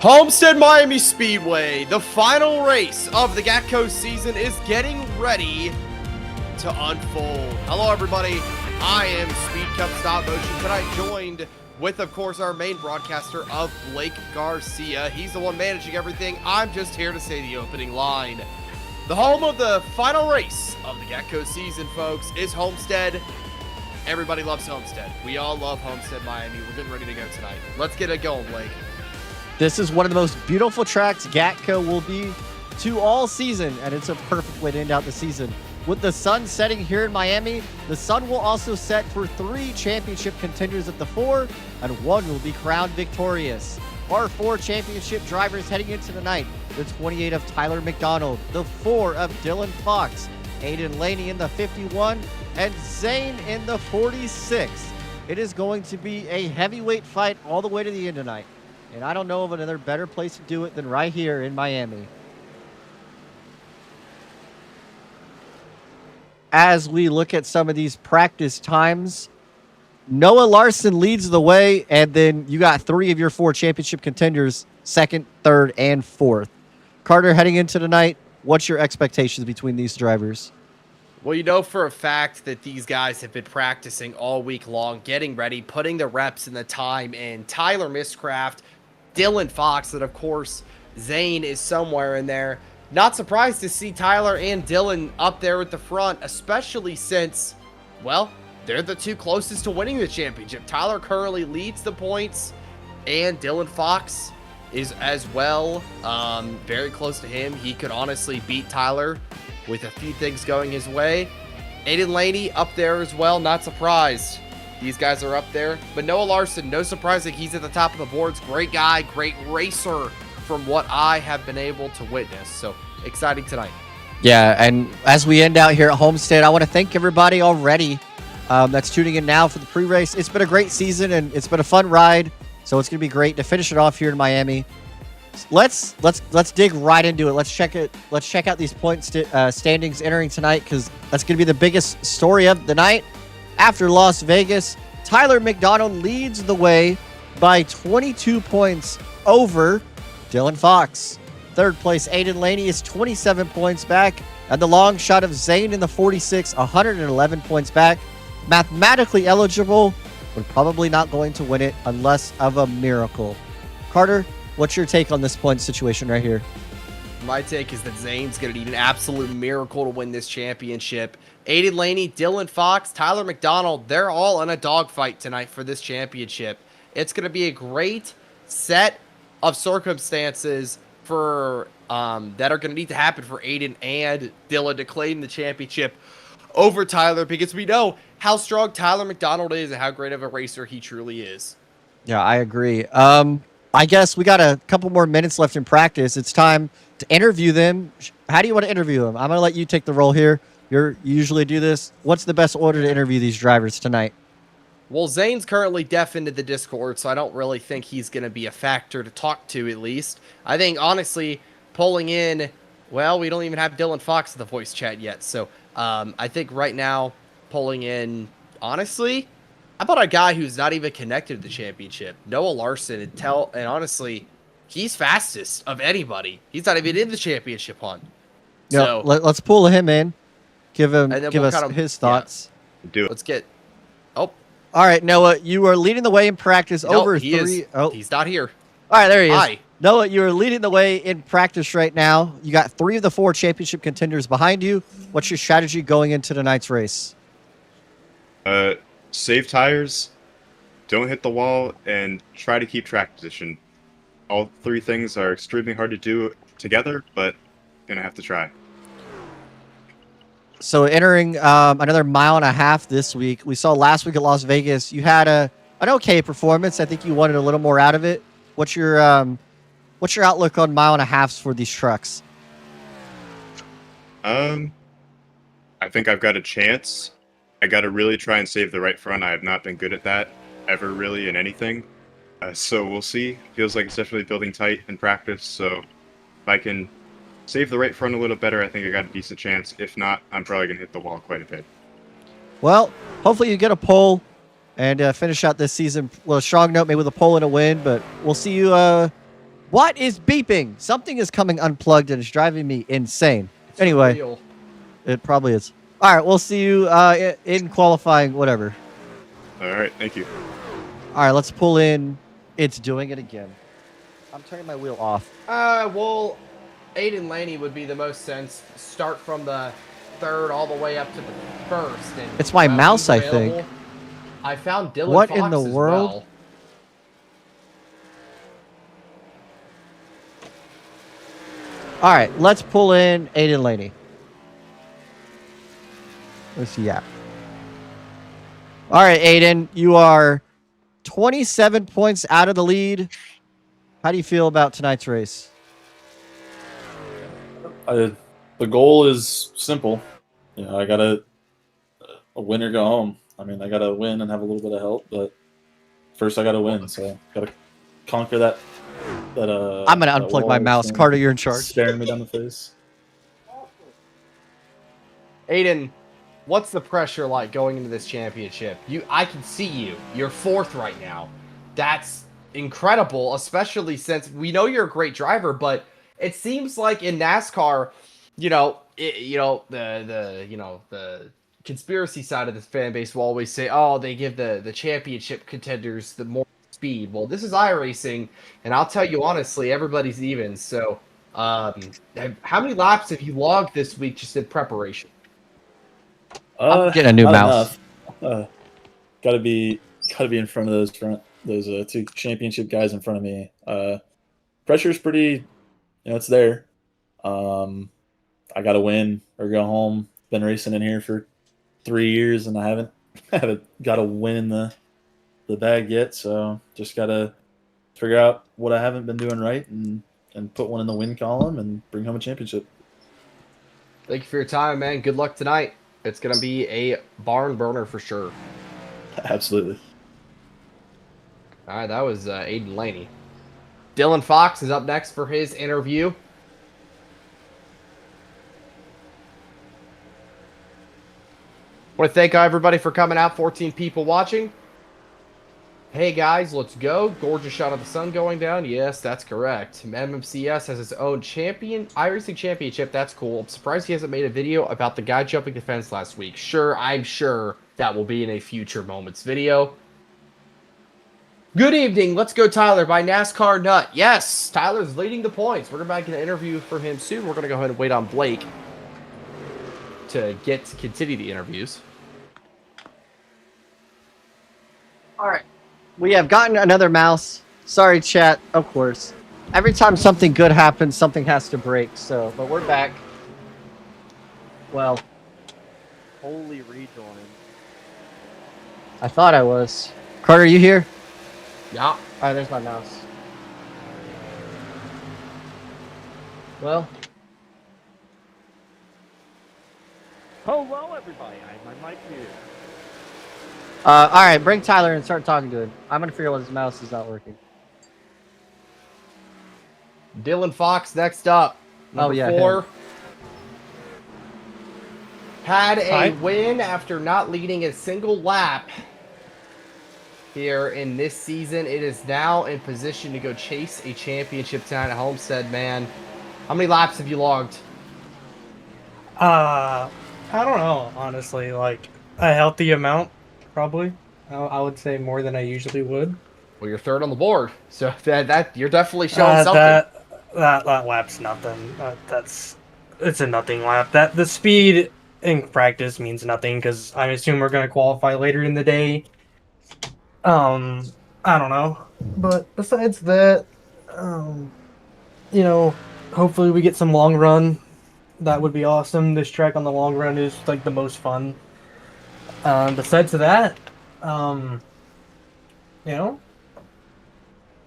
Homestead Miami Speedway, the final race of the GATCO season is getting ready to unfold. Hello everybody, I am Speed Cup Stop Motion, tonight joined with, of course, our main broadcaster of Blake Garcia. He's the one managing everything. I'm just here to say the opening line. The home of the final race of the GATCO season, folks, is Homestead. Everybody loves Homestead. We all love Homestead Miami. We're getting ready to go tonight. Let's get it going, Blake. This is one of the most beautiful tracks GATCO will be to all season, and it's a perfect way to end out the season. With the sun setting here in Miami, the sun will also set for 3 championship contenders at the 4, and 1 will be crowned victorious. Our 4 championship drivers heading into the night, the 28 of Tyler McDonald, the 4 of Dylan Fox, Aiden Laney in the 51, and Zane in the 46. It is going to be a heavyweight fight all the way to the end tonight. And I don't know of another better place to do it than right here in Miami. As we look at some of these practice times, Noah Larson leads the way, and then you got 3 of your 4 championship contenders, 2nd, 3rd, and 4th. Carter, heading into tonight, what's your expectations between these drivers? Well, you know for a fact that these guys have been practicing all week long, getting ready, putting the reps and the time in. Tyler Miscraft, Dylan Fox, and of course, Zane is somewhere in there. Not surprised to see Tyler and Dylan up there at the front, especially since, well, they're the 2 closest to winning the championship. Tyler currently leads the points, and Dylan Fox is as well very close to him. He could honestly beat Tyler with a few things going his way. Aiden Laney up there as well, not surprised. These guys are up there. But Noah Larson, no surprise that he's at the top of the boards. Great guy, great racer from what I have been able to witness. So exciting tonight. Yeah, and as we end out here at Homestead, I want to thank everybody already that's tuning in now for the pre-race. It's been a great season, and it's been a fun ride. So it's going to be great to finish it off here in Miami. Let's dig right into it. Let's check it. Let's check out these point standings entering tonight, because that's going to be the biggest story of the night. After Las Vegas, Tyler McDonald leads the way by 22 points over Dylan Fox. 3rd place, Aiden Laney is 27 points back, and the long shot of Zane in the 46, 111 points back. Mathematically eligible, but probably not going to win it unless of a miracle. Carter, what's your take on this point situation right here? My take is that Zane's going to need an absolute miracle to win this championship. Aiden Laney, Dylan Fox, Tyler McDonald, they're all in a dogfight tonight for this championship. It's going to be a great set of circumstances for that are going to need to happen for Aiden and Dylan to claim the championship over Tyler, because we know how strong Tyler McDonald is and how great of a racer he truly is. Yeah, I agree. I guess we got a couple more minutes left in practice. It's time to interview them. How do you want to interview them? I'm going to let you take the role here. You usually do this. What's the best order to interview these drivers tonight? Well, Zane's currently deaf into the Discord, so I don't really think he's going to be a factor to talk to, at least. I think, honestly, pulling in, well, we don't even have Dylan Fox in the voice chat yet. So I think right now, pulling in, honestly, how about a guy who's not even connected to the championship? Noah Larson, and honestly, he's fastest of anybody. He's not even in the championship hunt. So let's pull him in. Give us his thoughts. Yeah. Do it. Let's get. Oh, all right, Noah, you are leading the way in practice over 3. Is. Oh, he's not here. All right, there he is. Hi. Noah, you are leading the way in practice right now. You got 3 of the 4 championship contenders behind you. What's your strategy going into tonight's race? Save tires, don't hit the wall, and try to keep track position. All 3 things are extremely hard to do together, but gonna have to try. So entering another 1.5 miles this week. We saw last week at Las Vegas, you had an okay performance. I think you wanted a little more out of it. What's your outlook on 1.5 miles for these trucks? I think I've got a chance. I got to really try and save the right front. I have not been good at that ever really in anything. So we'll see. Feels like it's definitely building tight in practice. So if I can save the right front a little better, I think I got a decent chance. If not, I'm probably going to hit the wall quite a bit. Well, hopefully you get a pole and finish out this season with a strong note, maybe with a pole and a win. But we'll see you What is beeping? Something is coming unplugged and it's driving me insane. Anyway, Real. it probably is. All right, we'll see you in qualifying, whatever. All right, thank you. All right, let's pull in. It's doing it again. I'm turning my wheel off. Well, Aiden Laney would be the most sense. Start from the third all the way up to the first. And, It's my mouse, he's I available. think. I found Dylan What Fox in the as world? well. All right, let's pull in Aiden Laney. Let's see. Yeah. All right, Aiden, you are 27 points out of the lead. How do you feel about tonight's race? The goal is simple. You know, I gotta a win or go home. I mean, I gotta win and have a little bit of help, but first I gotta win. So gotta conquer that. I'm gonna unplug my mouse. Carter, you're in charge. Staring me down the face. Aiden, what's the pressure like going into this championship? I can see you. You're fourth right now. That's incredible, especially since we know you're a great driver, but it seems like in NASCAR, the conspiracy side of the fan base will always say, "Oh, they give the championship contenders the more speed." Well, this is iRacing, and I'll tell you honestly, everybody's even. So, how many laps have you logged this week just in preparation? I'm getting a new not mouse. Enough. Gotta be in front of those two championship guys in front of me. Pressure's pretty, it's there. I gotta win or go home. Been racing in here for 3 years and I haven't got a win in the bag yet. So just gotta figure out what I haven't been doing right and put one in the win column and bring home a championship. Thank you for your time, man. Good luck tonight. It's going to be a barn burner for sure. Absolutely. All right, that was Aiden Laney. Dylan Fox is up next for his interview. Want to thank everybody for coming out. 14 people watching. Hey guys, let's go. Gorgeous shot of the sun going down. Yes, that's correct. MMCS has its own iRacing championship. That's cool. I'm surprised he hasn't made a video about the guy jumping the fence last week. Sure, I'm sure that will be in a future moments video. Good evening. Let's go, Tyler, by NASCAR Nut. Yes, Tyler's leading the points. We're going to get an interview for him soon. We're going to go ahead and wait on Blake to continue the interviews. All right. We have gotten another mouse. Sorry, chat. Of course. Every time something good happens, something has to break. So, but we're back. Well, holy rejoin. I thought I was. Carter, you here? Yeah. All right, there's my mouse. Well. Hello, everybody. I have my mic here. All right, bring Tyler and start talking to him. I'm gonna figure out why his mouse is not working. Dylan Fox next up. Number 4. him. Had a win after not leading a single lap here in this season. It is now in position to go chase a championship tonight at Homestead, man. How many laps have you logged? I don't know, honestly. Like, a healthy amount, probably. I would say more than I usually would. Well, you're third on the board, so that you're definitely showing something. That lap's nothing. It's a nothing lap. The speed in practice means nothing because I assume we're gonna qualify later in the day. I don't know, but besides that, hopefully we get some long run. That would be awesome. This track on the long run is like the most fun. Besides that,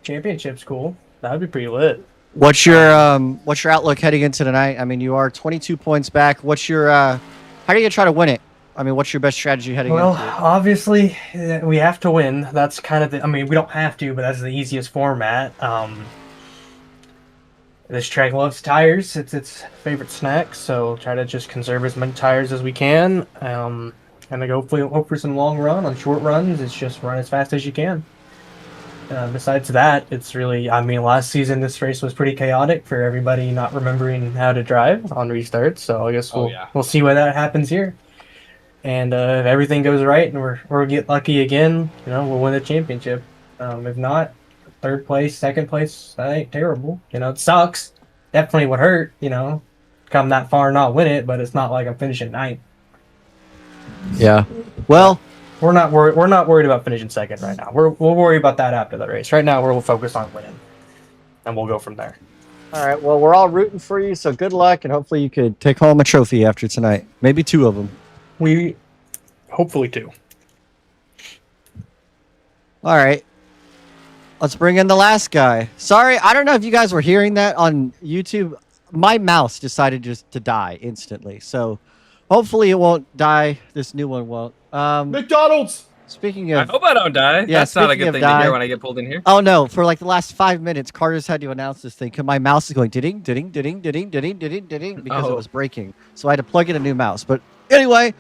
championship's cool. That would be pretty lit. What's your outlook heading into tonight? I mean, you are 22 points back. What's your how are you gonna try to win it? I mean, what's your best strategy heading into it? Well, obviously, we have to win. That's kind of we don't have to, but that's the easiest format. This track loves tires. It's its favorite snack, so try to just conserve as many tires as we can. And hopefully hope for some long run. On short runs, it's just run as fast as you can. besides that, it's really, I mean, last season this race was pretty chaotic for everybody not remembering how to drive on restarts. So I guess we'll see why that happens here. And if everything goes right and we're get lucky again, we'll win the championship. If not, third place, second place, that ain't terrible. It sucks. Definitely would hurt. Come that far and not win it, but it's not like I'm finishing ninth. Yeah. Well, we're not worried about finishing second right now. We'll worry about that after the race. Right now, we'll focus on winning, and we'll go from there. all right. Well, we're all rooting for you, so good luck, and hopefully you could take home a trophy after tonight. Maybe 2 of them. We hopefully 2. All right. Let's bring in the last guy. Sorry, I don't know if you guys were hearing that on YouTube. My mouse decided just to die instantly, so hopefully it won't die. This new one won't. McDonald's! Speaking of... I hope I don't die. Yeah, That's not a speaking good of thing die- to hear when I get pulled in here. Oh no! For like the last 5 minutes, Carter's had to announce this thing because my mouse is going ding, ding, ding, ding, ding, ding, ding, ding because it was breaking. So I had to plug in a new mouse. But anyway,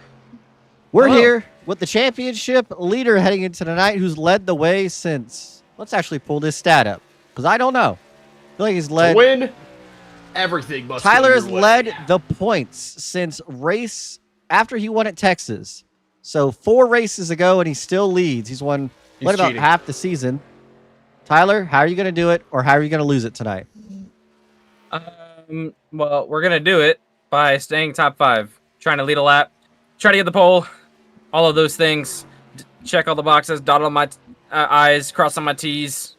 we're here with the championship leader heading into the night, who's led the way since. Let's actually pull this stat up because I don't know. I feel like he's led. To win, everything must. Tyler go has your way. led the points since race after he won at Texas. So 4 races ago, and he still leads. He's won about cheating. half the season. Tyler, how are you going to do it, or how are you going to lose it tonight? Well, we're gonna do it by staying top 5, trying to lead a lap, try to get the pole, all of those things. Check all the boxes, dot all my I's, cross on my T's.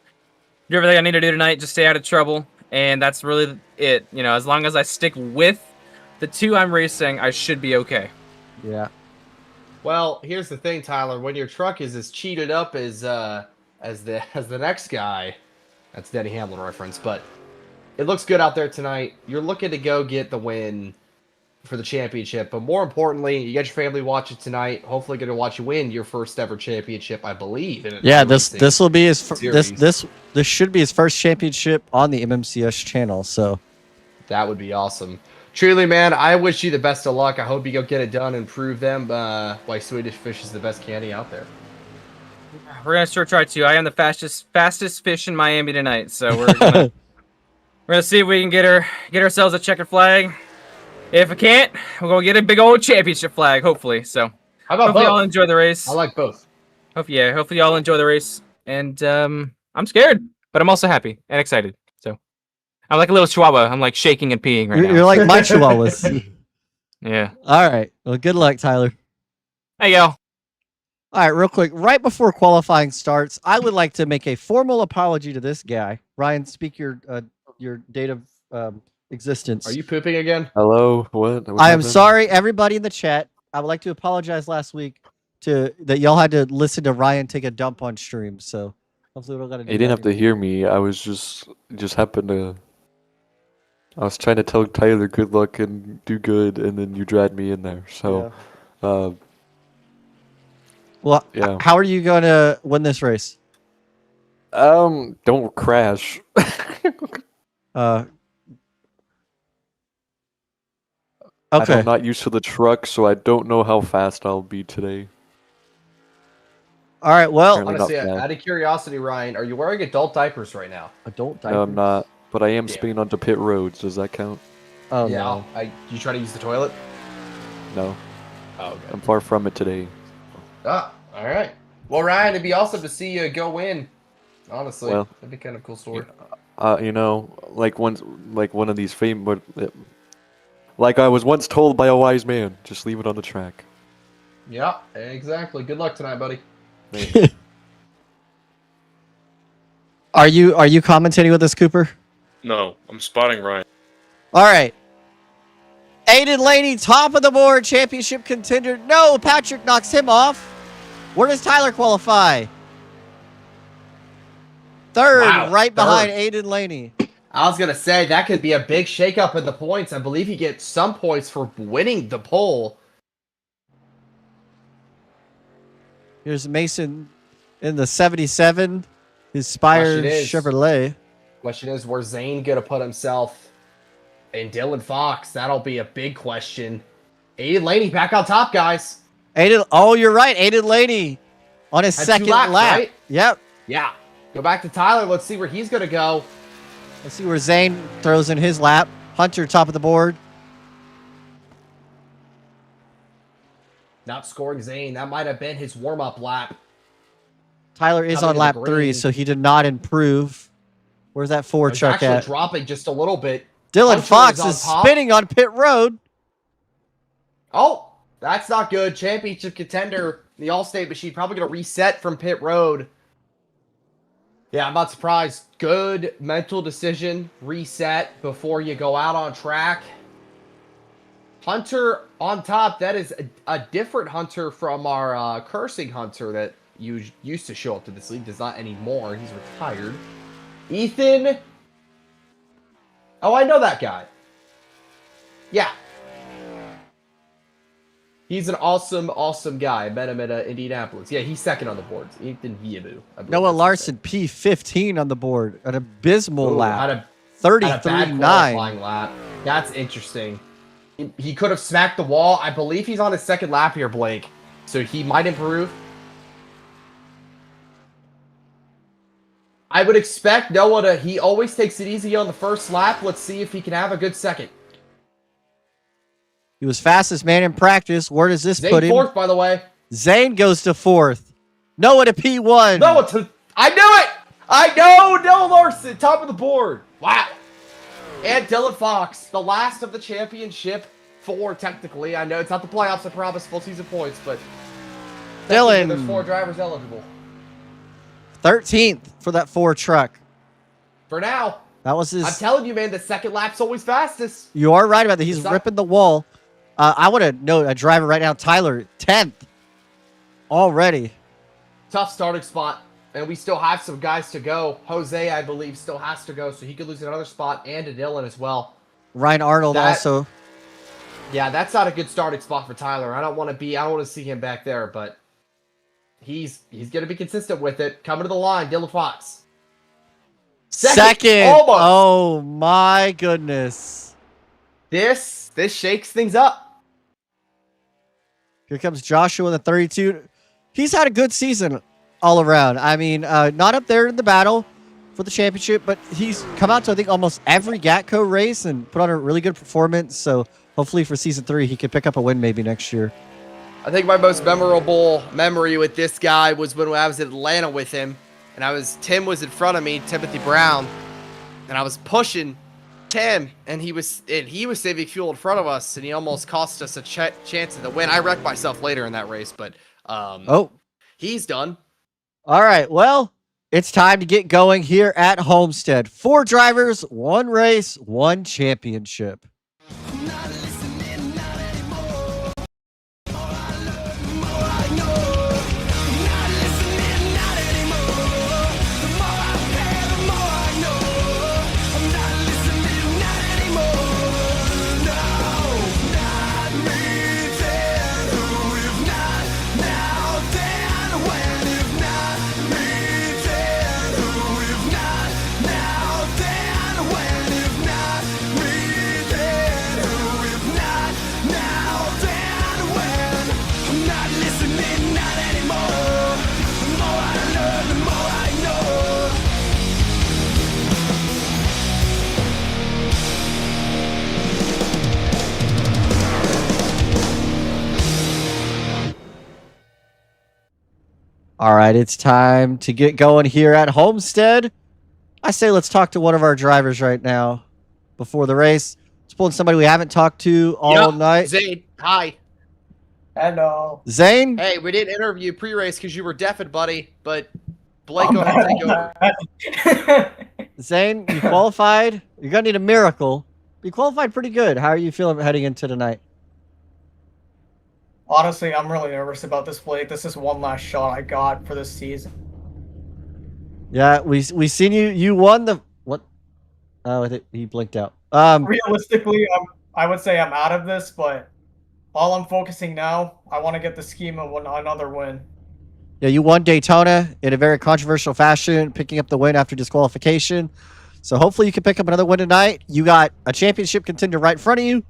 Do everything I need to do tonight, just stay out of trouble, and that's really it. As long as I stick with the 2 I'm racing, I should be okay. Yeah. Well, here's the thing, Tyler. When your truck is as cheated up as the next guy, that's Denny Hamlin reference, but it looks good out there tonight. You're looking to go get the win for the championship, but more importantly, you got your family watching tonight. Hopefully, going to watch you win your first ever championship, I believe. Yeah, this will be his series. this should be his first championship on the MMCS channel. So that would be awesome. Truly, man, I wish you the best of luck. I hope you go get it done and prove them why Swedish Fish is the best candy out there. We're gonna sure try to. I am the fastest fish in Miami tonight, so we're gonna see if we can get ourselves a checkered flag. If we can't, we're gonna get a big old championship flag, hopefully. So how about hopefully both? y'all enjoy the race. I like both. Hopefully y'all enjoy the race. And I'm scared, but I'm also happy and excited. So I'm like a little chihuahua. I'm like shaking and peeing right now. you're like my chihuahuas. Yeah. All right. Well, good luck, Tyler. Hey, yo. All right, real quick. Right before qualifying starts, I would like to make a formal apology to this guy. Ryan, speak your date of existence. Are you pooping again? Hello, what? I am sorry, everybody in the chat. I would like to apologize last week that y'all had to listen to Ryan take a dump on stream. So hopefully we don't gotta do You didn't that have to anymore. hear me. I was just happened to. I was trying to tell Tyler good luck and do good, and then you dragged me in there. So, Well, yeah. how are you going to win this race? Don't crash. Okay. I'm not used to the truck, so I don't know how fast I'll be today. All right. Well, Apparently Honestly, not bad. out of curiosity, Ryan, are you wearing adult diapers right now? adult diapers. No, I'm not, but I am Yeah. spinning onto pit roads. Does that count? Oh yeah. no. You try to use the toilet? No, Oh, okay. I'm far from it today. Ah, all right. Well, Ryan, it'd be awesome to see you go win. Honestly, Well, that'd be kind of a cool story. Like one of these famous, like I was once told by a wise man, just leave it on the track. Yeah, exactly. Good luck tonight, buddy. Are you commentating with us, Cooper? No, I'm spotting Ryan. All right. Aiden Laney, top of the board, championship contender. No, Patrick knocks him off. Where does Tyler qualify? Third, Wow, right behind third. Aiden Laney. I was gonna say that could be a big shakeup in the points. I believe he gets some points for winning the pole. Here's Mason in the 77, his Spire Question is- Chevrolet. Question is, where's Zane gonna put himself? And Dylan Fox, that'll be a big question. Aiden Laney back on top, guys. Aiden, oh, you're right. Aiden Laney on his Had 2 second laps, lap. right? Yep. Yeah. Go back to Tyler. Let's see where he's going to go. Let's see where Zane throws in his lap. Hunter, top of the board. Not scoring Zane. That might have been his warm-up lap. Tyler is Coming on to lap the 3, green. so he did not improve. Where's that 4 He's truck actually at? dropping just a little bit. Dylan Hunter Fox on is top. spinning on pit road. Oh, that's not good. Championship contender, the Allstate machine, probably going to reset from pit road. Yeah, I'm not surprised. Good mental decision. Reset before you go out on track. Hunter on top. That is a different Hunter from our cursing Hunter that used to show up to this league. Does not anymore. He's retired. Ethan. Oh, I know that guy. Yeah. He's an awesome, awesome guy. I met him at Indianapolis. Yeah, he's second on the boards. Ethan Viabu. Noah Larson, P15 on the board. An abysmal lap. Had a 33.9. qualifying lap. That's interesting. He could have smacked the wall. I believe he's on his second lap here, Blake. So he might improve. I would expect Noah to... He always takes it easy on the first lap. Let's see if he can have a good second. He was fastest man in practice. Where does this Zane put him? fourth, by the way. Zane goes to 4th. Noah to P1. Noah to... I knew it! I know! Noah Larson, top of the board. Wow. And Dylan Fox, the last of the championship 4, technically. I know it's not the playoffs, I promise, full season points, but... Dylan. There's 4 drivers eligible. 13th for that 4 truck. For now. That was his... I'm telling you, man, the second lap's always fastest. You are right about that. He's It's not- ripping the wall. I want to note a driver right now, Tyler, 10th already. Tough starting spot. And we still have some guys to go. Jose, I believe, still has to go, so he could lose another spot, and to Dylan as well. Ryan Arnold That- also. Yeah, that's not a good starting spot for Tyler. I don't want to see him back there, but he's going to be consistent with it. Coming to the line, Dylan Fox. Second. Almost. Oh, my goodness. This shakes things up. Here comes Joshua in the 32. He's had a good season all around. I mean, not up there in the battle for the championship, but he's come out to, I think, almost every GATCO race and put on a really good performance. So hopefully for season 3, he could pick up a win maybe next year. I think my most memorable memory with this guy was when I was in Atlanta with him, and Tim was in front of me, Timothy Brown, and I was pushing Tim, and he was saving fuel in front of us, and he almost cost us a chance at the win. I wrecked myself later in that race, but he's done. All right. Well, it's time to get going here at Homestead. 4 drivers, 1 race, 1 championship. All right, it's time to get going here at Homestead. I say let's talk to one of our drivers right now before the race. Let's pull in somebody we haven't talked to all night. Zane, hi. Hello. Zane? Hey, we didn't interview pre-race because you were deafened, buddy, but Blake, go ahead and take over. Zane, you qualified. You're going to need a miracle. You qualified pretty good. How are you feeling heading into tonight? Honestly, I'm really nervous about this, Blake. This is one last shot I got for this season. Yeah, we seen you. You won the... What? Oh, I think he blinked out. Realistically, I would say I'm out of this, but all I'm focusing now, I want to get the scheme of another win. Yeah, you won Daytona in a very controversial fashion, picking up the win after disqualification. So hopefully you can pick up another win tonight. You got a championship contender right in front of you,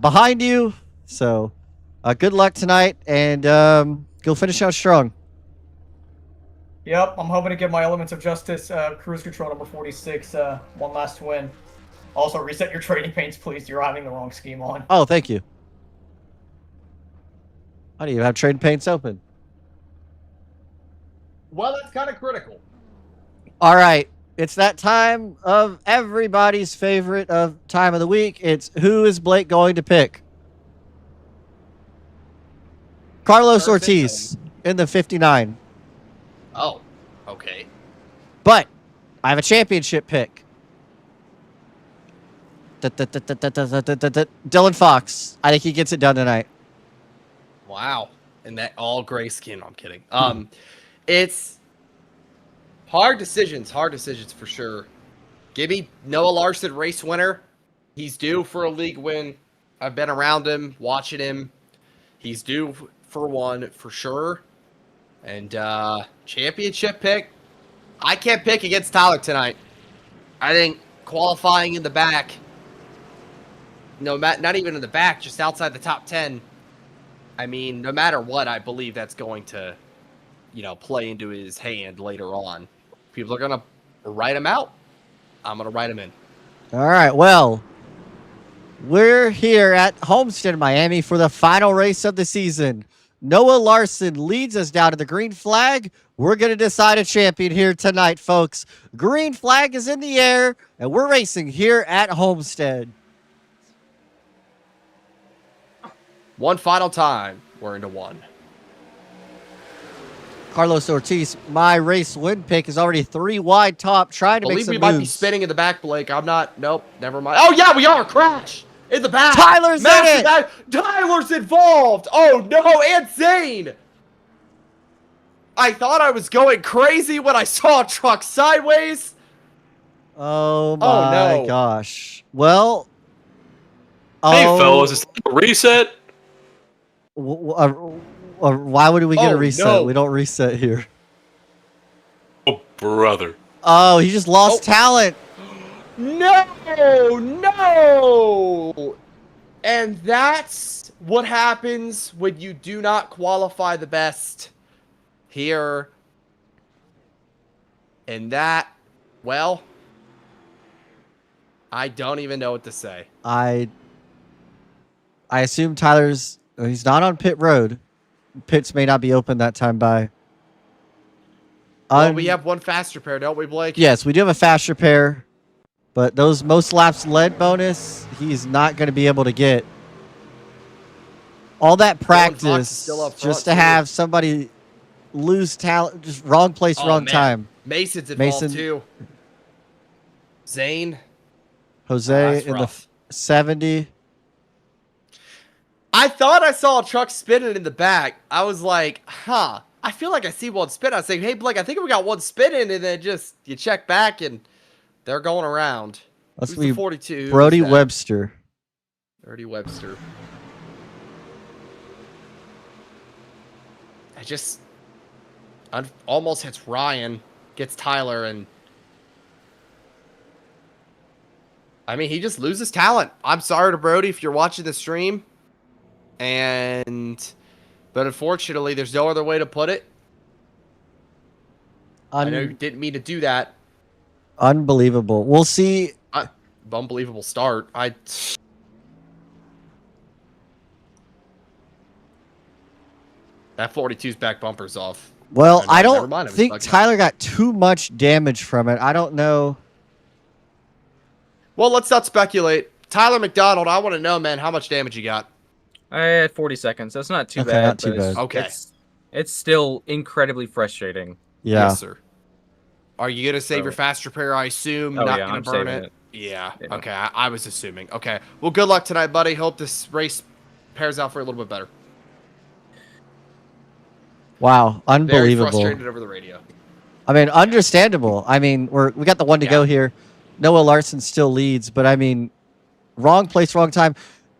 behind you. So good luck tonight, and go finish out strong. Yep, I'm hoping to get my Elements of Justice cruise control number 46 one last win. Also, reset your trading paints, please. You're having the wrong scheme on. Oh, thank you. I don't even have trade paints open. Well, that's kind of critical. All right. It's that time of everybody's favorite of time of the week. It's who is Blake going to pick? Carlos Ortiz in the 59. Oh, okay. But I have a championship pick. Dylan Fox. I think he gets it done tonight. Wow. And that all gray skin. I'm kidding. It's hard decisions for sure. Give me Noah Larson, race winner. He's due for a league win. I've been around him, watching him. He's due for one for sure. And championship pick. I can't pick against Tyler tonight. I think qualifying in the back, not even in the back, just outside the top 10. I mean, no matter what, I believe that's going to, play into his hand later on. People are going to write him out. I'm going to write him in. All right. Well, we're here at Homestead, Miami for the final race of the season. Noah Larson leads us down to the green flag. We're going to decide a champion here tonight, folks. Green flag is in the air, and we're racing here at Homestead. One final time. We're into one. Carlos Ortiz, my race win pick is already 3 wide top, trying to make some we might be spinning in the back, Blake. I'm not. Nope. Never mind. Oh, yeah, we are. Crash in the back. Tyler's in it. Tyler's involved. Oh, no. And Zane. I thought I was going crazy when I saw a truck sideways. Oh, my gosh. Well. Hey, fellas. Is that a reset? Why would we get a reset? No. We don't reset here. Oh, brother. Oh, he just lost talent. No. And that's what happens when you do not qualify the best here. And that, well, I don't even know what to say. I assume he's not on pit road. Pits may not be open that time by. Well, we have one fast repair, don't we, Blake? Yes, we do have a fast repair, but those most laps led bonus, he's not going to be able to get. All that practice just to have somebody lose talent, just wrong place, wrong time. Mason's involved too. Zane. Jose in the 70. I thought I saw a truck spinning in the back. I was like, I feel like I see one spin. I was saying, hey, Blake, I think we got one spinning, and then just you check back, and they're going around. Let's be 42. Brody Webster. Brody Webster. Almost hits Ryan, gets Tyler, and I mean, he just loses talent. I'm sorry to Brody if you're watching the stream. But unfortunately, there's no other way to put it. I know you didn't mean to do that. Unbelievable. We'll see. Unbelievable start. That 42's back bumper's off. Well, I don't think Tyler got too much damage from it. I don't know. Well, let's not speculate. Tyler McDonald, I want to know, man, how much damage you got. I had 40 seconds. That's not too bad. Not too bad. Okay. It's still incredibly frustrating. Yeah. Yes, sir. Are you going to save your fast repair, I assume? Oh, Not yeah, going I'm to burn saving it? Yeah. Okay, I was assuming. Okay. Well, good luck tonight, buddy. Hope this race pairs out for a little bit better. Wow. Unbelievable. Very frustrated over the radio. I mean, understandable. I mean, we got the one to go here. Noah Larson still leads, but I mean, wrong place, wrong time.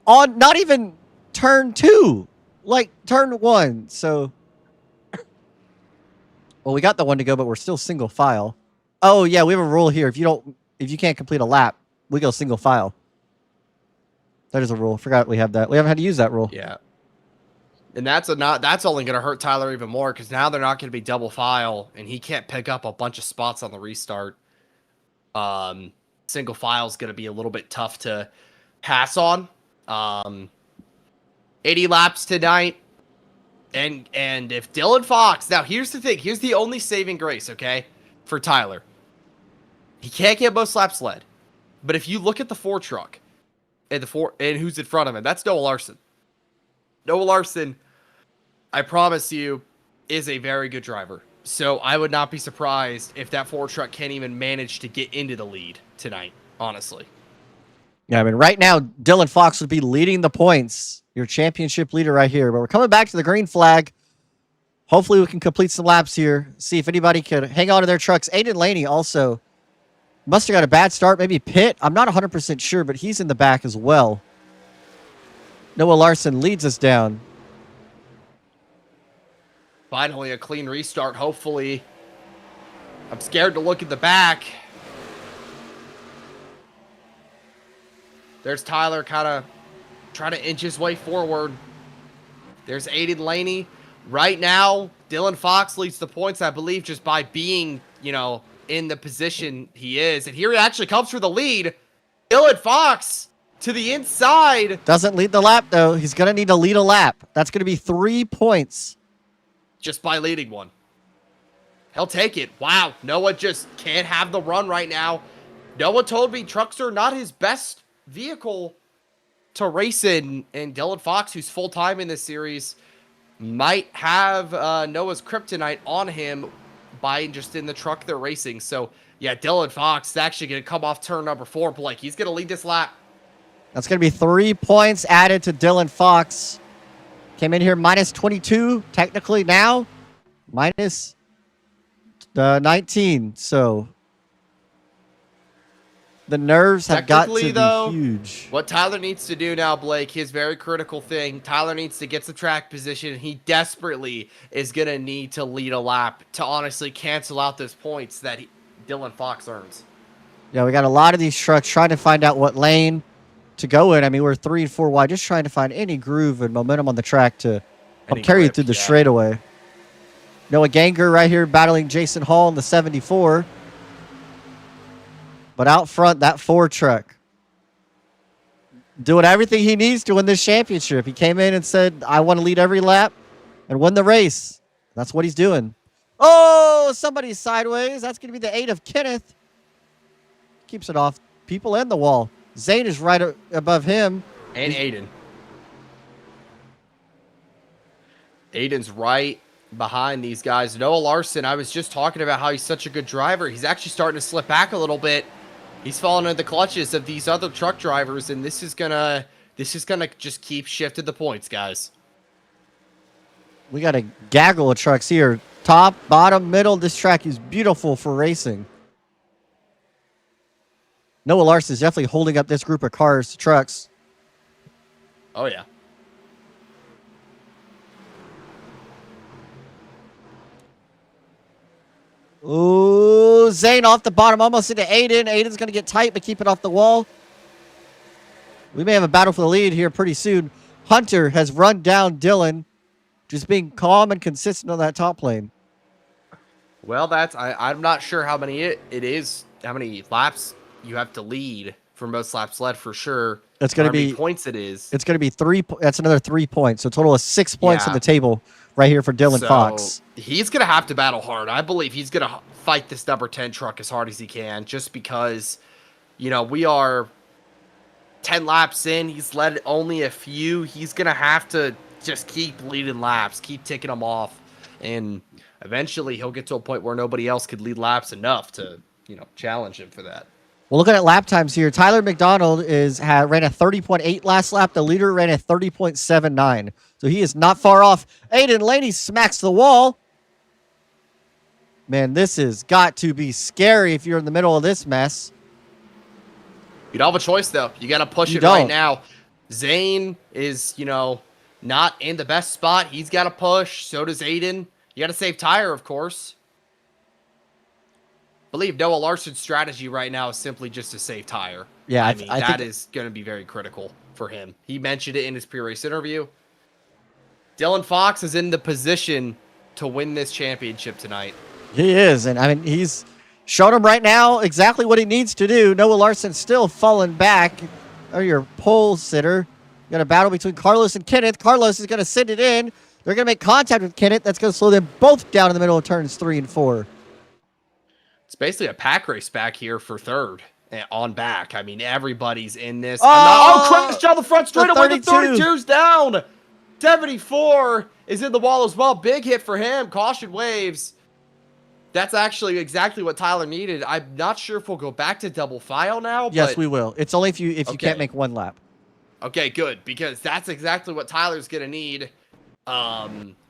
On not even turn 2, like turn 1. So, well, we got the one to go, but we're still single file. Oh yeah, we have a rule here. If you can't complete a lap, we go single file. That is a rule. Forgot we have that. We haven't had to use that rule. Yeah. And that's only going to hurt Tyler even more because now they're not going to be double file, and he can't pick up a bunch of spots on the restart. Single file is going to be a little bit tough to pass on. 80 laps tonight. And if Dylan Fox, now here's the thing, here's the only saving grace, okay, for Tyler. He can't get most laps led. But if you look at the 4 truck and who's in front of him, that's Noah Larson. Noah Larson, I promise you, is a very good driver. So I would not be surprised if that 4 truck can't even manage to get into the lead tonight, honestly. Yeah, I mean, right now, Dylan Fox would be leading the points. Your championship leader right here. But we're coming back to the green flag. Hopefully we can complete some laps here. See if anybody can hang on to their trucks. Aiden Laney also must have got a bad start. Maybe pit. I'm not 100% sure, but he's in the back as well. Noah Larson leads us down. Finally, a clean restart, hopefully. I'm scared to look at the back. There's Tyler kind of trying to inch his way forward. There's Aiden Laney. Right now, Dylan Fox leads the points, I believe, just by being, in the position he is. And here he actually comes for the lead. Dylan Fox to the inside. Doesn't lead the lap, though. He's going to need to lead a lap. That's going to be 3 points. Just by leading one. He'll take it. Wow, Noah just can't have the run right now. Noah told me trucks are not his best vehicle to race in, and Dylan Fox, who's full-time in this series, might have Noah's kryptonite on him by just in the truck they're racing. So, yeah, Dylan Fox is actually going to come off turn number 4. Blake, he's going to lead this lap. That's going to be 3 points added to Dylan Fox. Came in here minus 22, technically now. Minus 19, so the nerves have got to be huge. What Tyler needs to do now, Blake, his very critical thing, Tyler needs to get some track position. He desperately is going to need to lead a lap to honestly cancel out those points that Dylan Fox earns. Yeah, we got a lot of these trucks trying to find out what lane to go in. I mean, we're 3 and 4 wide, just trying to find any groove and momentum on the track to carry you through the straightaway. Noah Ganger right here battling Jason Hall in the 74. But out front, that 4 truck doing everything he needs to win this championship. He came in and said, I want to lead every lap and win the race. That's what he's doing. Oh, somebody's sideways. That's going to be the 8 of Kenneth. Keeps it off people and the wall. Zane is right above him. And Aiden. Aiden's right behind these guys. Noah Larson, I was just talking about how he's such a good driver. He's actually starting to slip back a little bit. He's falling into the clutches of these other truck drivers, and this is gonna just keep shifting the points, guys. We got a gaggle of trucks here. Top, bottom, middle. This track is beautiful for racing. Noah Larson is definitely holding up this group of cars, trucks. Oh, yeah. Ooh, Zane off the bottom, almost into Aiden. Aiden's going to get tight, but keep it off the wall. We may have a battle for the lead here pretty soon. Hunter has run down Dylan, just being calm and consistent on that top lane. Well, I'm not sure how many it is, how many laps you have to lead for most laps led for sure. It's going to be points it is. It's going to be 3. That's another 3 points. So a total of 6 points on the table right here for Dylan Fox. He's going to have to battle hard. I believe he's going to fight this number 10 truck as hard as he can just because, we are 10 laps in. He's led only a few. He's going to have to just keep leading laps, keep ticking them off. And eventually he'll get to a point where nobody else could lead laps enough to, challenge him for that. Well, looking at lap times here, Tyler McDonald ran a 30.8 last lap. The leader ran a 30.79. So he is not far off. Aiden Laney smacks the wall. Man, this has got to be scary if you're in the middle of this mess. You don't have a choice, though. You got to push it right now. Zane is, not in the best spot. He's got to push. So does Aiden. You got to save Tyre, of course. I believe Noah Larson's strategy right now is simply just to save Tyre. Yeah, I mean, that is going to be very critical for him. He mentioned it in his pre-race interview. Dylan Fox is in the position to win this championship tonight. He is, and I mean, he's showing him right now exactly what he needs to do. Noah Larson still falling back. Or your pole sitter. You got a battle between Carlos and Kenneth. Carlos is going to send it in. They're going to make contact with Kenneth. That's going to slow them both down in the middle of turns 3 and 4. It's basically a pack race back here for third and on back. I mean, everybody's in this. Crash down the front straight away. The 32's down. 74 is in the wall as well. Big hit for him. Caution waves. That's actually exactly what Tyler needed. I'm not sure if we'll go back to double file now. Yes, but... we will. It's only if you Okay. can't make one lap. Okay, good, because that's exactly what Tyler's going to need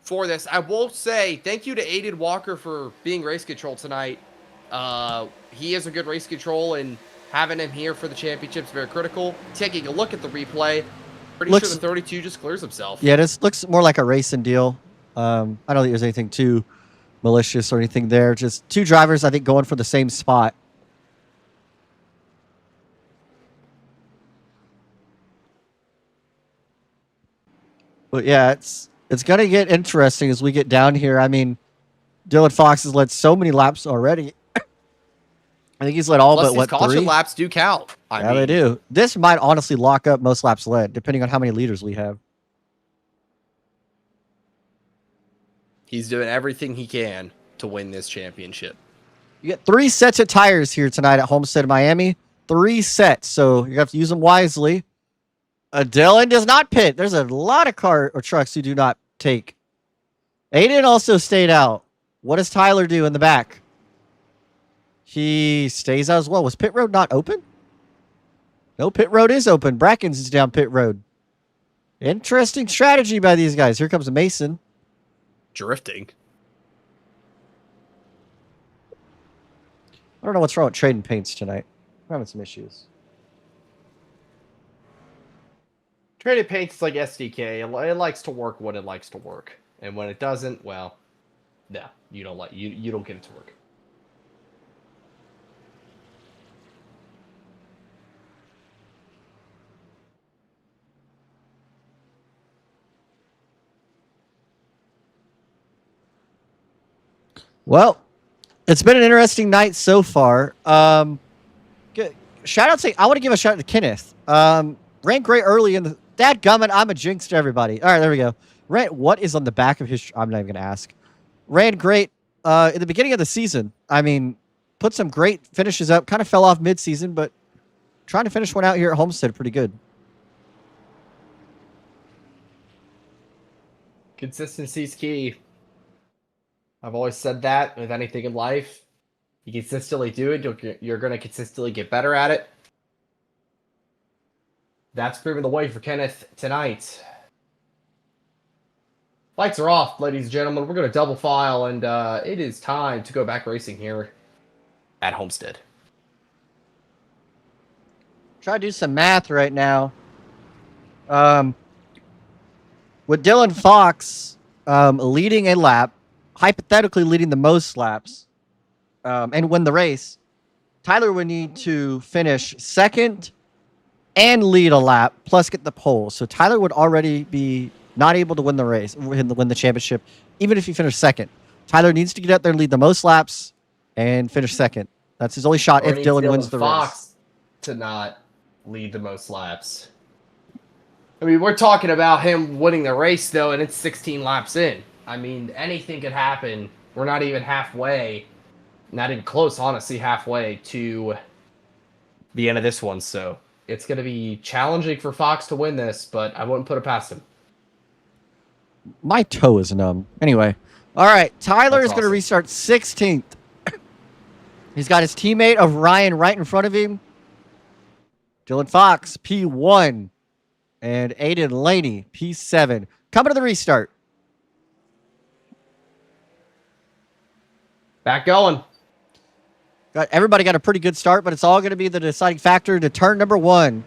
for this. I will say thank you to Aiden Walker for being race control tonight. He is a good race control, and having him here for the championship is very critical. Taking a look at the replay, pretty sure the 32 just clears himself. Yeah, this looks more like a racing deal. I don't think there's anything too malicious or anything there. Just two drivers, I think, going for the same spot. But yeah, it's gonna get interesting as we get down here. I mean, Dylan Fox has led so many laps already. I think he's led all Plus, but what, caution 3? laps do count. I mean, they do. This might honestly lock up most laps led, depending on how many leaders we have. He's doing everything he can to win this championship. You get 3 sets of tires here tonight at Homestead, Miami. 3 sets, so you have to use them wisely. Dylan does not pit. There's a lot of car or trucks who do not take. Aiden also stayed out. What does Tyler do in the back? He stays out as well. Was pit road not open? No, pit road is open. Brackens is down pit road. Interesting strategy by these guys. Here comes Mason. Drifting. I don't know what's wrong with trading paints tonight. We're having some issues. Traded paints is like SDK. It likes to work when it likes to work, and when it doesn't, well, no, you don't you don't get it to work. Well, it's been an interesting night so far. Shout out to, I want to give a shout out to Kenneth. Ran great early in the, dadgummit, I'm a jinx to everybody. All right, there we go. What is on the back of his, I'm not even going to ask. Ran great in the beginning of the season. I mean, put some great finishes up. Kind of fell off mid-season, but trying to finish one out here at Homestead pretty good. Consistency's key. I've always said that with anything in life. You consistently do it, you're going to consistently get better at it. That's proving the way for Kenneth tonight. Lights are off, ladies and gentlemen. We're going to double file, and it is time to go back racing here at Homestead. Try to do some math right now. With Dylan Fox leading a lap, hypothetically leading the most laps, and win the race, Tyler would need to finish second and lead a lap, plus get the pole. So Tyler would already be not able to win the race, win the championship, even if he finished second. Tyler needs to get out there and lead the most laps and finish second. That's his only shot if Dylan wins the race. To not lead the most laps. I mean, we're talking about him winning the race, though, and it's 16 laps in. I mean, anything could happen. We're not even halfway, not even close, honestly, halfway to the end of this one. So it's going to be challenging for Fox to win this, but I wouldn't put it past him. My toe is numb. Anyway. All right. Tyler is going to restart 16th. He's got his teammate of Ryan right in front of him. Dylan Fox, P1. And Aiden Laney, P7. Coming to the restart. Back going. Everybody got a pretty good start, but it's all going to be the deciding factor to turn number 1.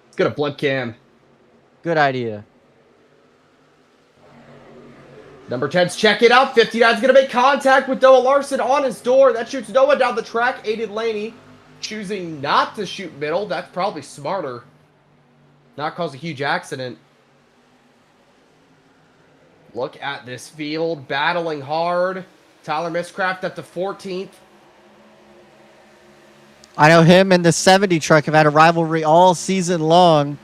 Let's get a blimp cam. Good idea. Number 10's check it out. 59's going to make contact with Noah Larson on his door. That shoots Noah down the track. Aiden Laney choosing not to shoot middle. That's probably smarter. not cause a huge accident. Look at this field, battling hard. Tyler Miscraft up to 14th. I know him and the 70 truck have had a rivalry all season long.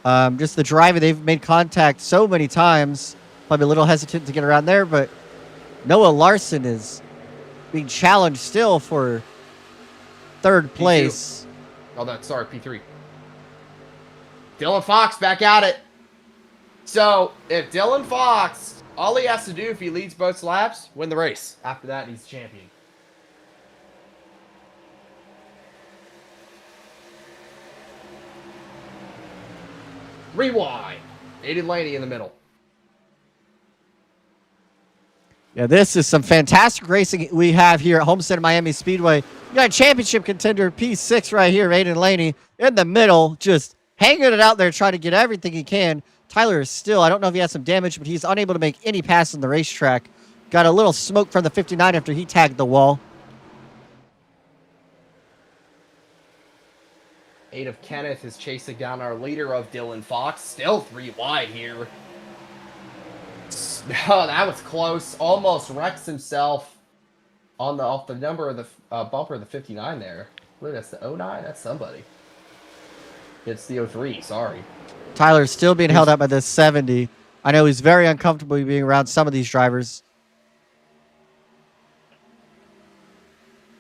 Just the driving, they've made contact so many times. Probably a little hesitant to get around there, but Noah Larson is being challenged still for third place. Oh, sorry, P3. Dylan Fox back at it. So, if Dylan Fox, all he has to do if he leads both laps, win the race. After that, he's champion. Rewind. Aiden Laney in the middle. Yeah, this is some fantastic racing we have here at Homestead Miami Speedway. You got a championship contender, P6 right here, Aiden Laney in the middle, just hanging it out there, trying to get everything he can. Tyler is still, I don't know if he has some damage, but he's unable to make any pass on the racetrack. Got a little smoke from the 59 after he tagged the wall. 8 of Kenneth is chasing down our leader of Dylan Fox. Still 3 wide here. Oh, that was close. Almost wrecks himself on off the number of the bumper of the 59 there. Look, that's the 09. That's somebody. It's the 03. Sorry. Tyler's still being held up by this 70. I know he's very uncomfortable being around some of these drivers.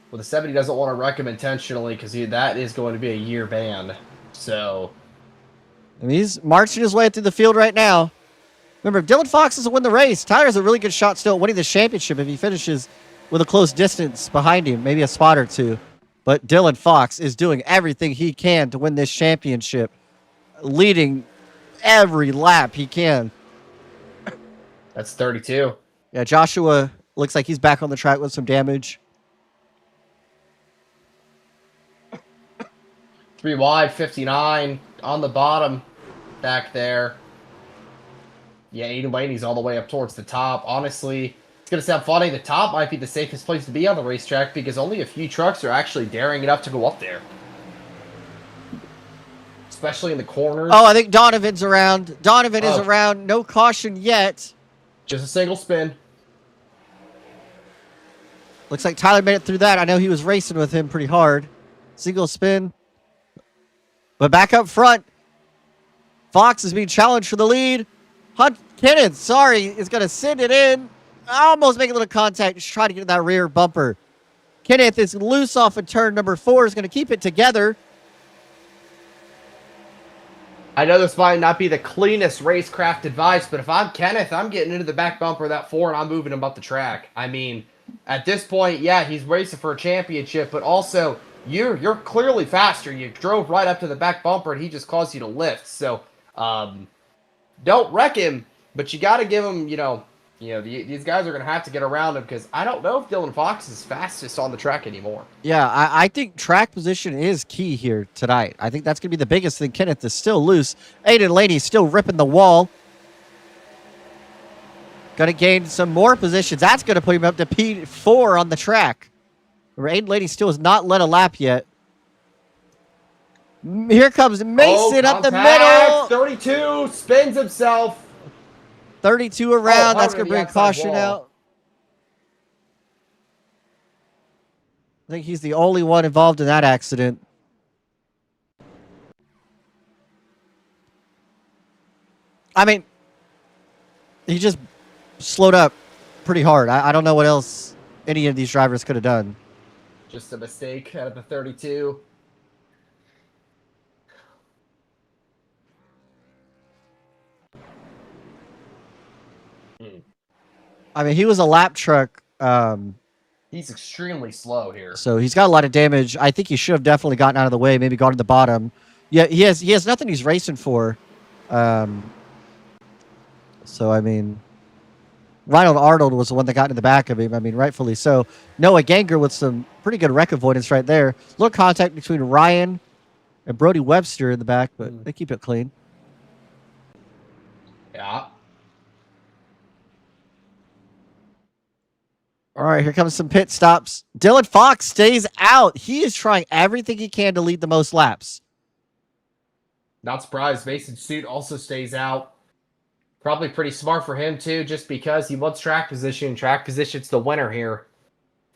Well, the 70 doesn't want to wreck him intentionally because that is going to be a year ban. So, And he's marching his way through the field right now. Remember, if Dylan Fox doesn't win the race, Tyler's a really good shot still at winning the championship if he finishes with a close distance behind him, maybe a spot or two. But Dylan Fox is doing everything he can to win this championship, leading every lap he can. that's 32. Yeah, Joshua looks like he's back on the track with some damage. 3 wide, 59 on the bottom back there. Yeah, Aiden Laney's all the way up towards the top. Honestly, it's going to sound funny. The top might be the safest place to be on the racetrack because only a few trucks are actually daring enough to go up there. Especially in the corners. Oh, I think Donovan's around. Donovan is around. No caution yet. Just a single spin. Looks like Tyler made it through that. I know he was racing with him pretty hard. Single spin. But back up front, Fox is being challenged for the lead. Kenneth, sorry, is going to send it in. Almost make a little contact. Just try to get in that rear bumper. Kenneth is loose off of turn number 4. Is going to keep it together. I know this might not be the cleanest racecraft advice, but if I'm Kenneth, I'm getting into the back bumper of that 4 and I'm moving him up the track. I mean, at this point, yeah, he's racing for a championship, but also you're clearly faster. You drove right up to the back bumper and he just caused you to lift. So, don't wreck him, but you got to give him, these guys are going to have to get around him because I don't know if Dylan Fox is fastest on the track anymore. Yeah, I think track position is key here tonight. I think that's going to be the biggest thing. Kenneth is still loose. Aiden Laney still ripping the wall. Going to gain some more positions. That's going to put him up to P4 on the track. Aiden Laney still has not led a lap yet. Here comes Mason up the middle. 32 spins himself. 32 around. That's going to bring caution out. I think he's the only one involved in that accident. I mean, he just slowed up pretty hard. I don't know what else any of these drivers could have done. Just a mistake out of the 32. I mean, he was a lap truck. He's extremely slow here. So he's got a lot of damage. I think he should have definitely gotten out of the way, maybe gone to the bottom. Yeah, he has nothing he's racing for. So, I mean, Ronald Arnold was the one that got in the back of him. I mean, rightfully so. Noah Ganger with some pretty good wreck avoidance right there. Little contact between Ryan and Brody Webster in the back, but they keep it clean. Yeah. All right, here comes some pit stops. Dylan Fox stays out. He is trying everything he can to lead the most laps. Not surprised. Mason Suit also stays out. Probably pretty smart for him, too, just because he wants track position. Track position's the winner here.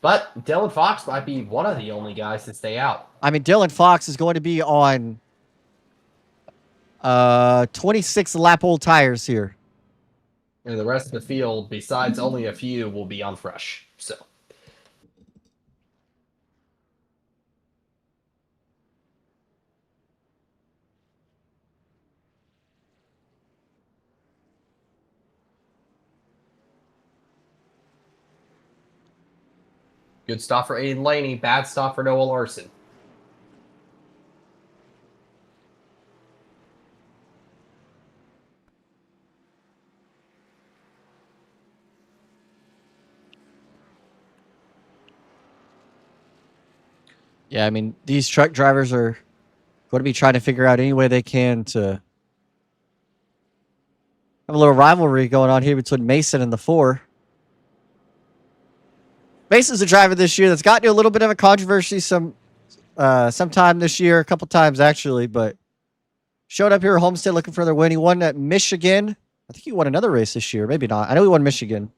But Dylan Fox might be one of the only guys to stay out. I mean, Dylan Fox is going to be on 26 lap old tires here. And the rest of the field, besides only a few, will be on fresh. So. Good stop for Aiden Laney. Bad stop for Noah Larson. Yeah, I mean, these truck drivers are going to be trying to figure out any way they can to have a little rivalry going on here between Mason and the 4. Mason's a driver this year that's gotten into a little bit of a controversy sometime this year, a couple times actually, but showed up here at Homestead looking for their win. He won at Michigan. I think he won another race this year, maybe not. I know he won Michigan.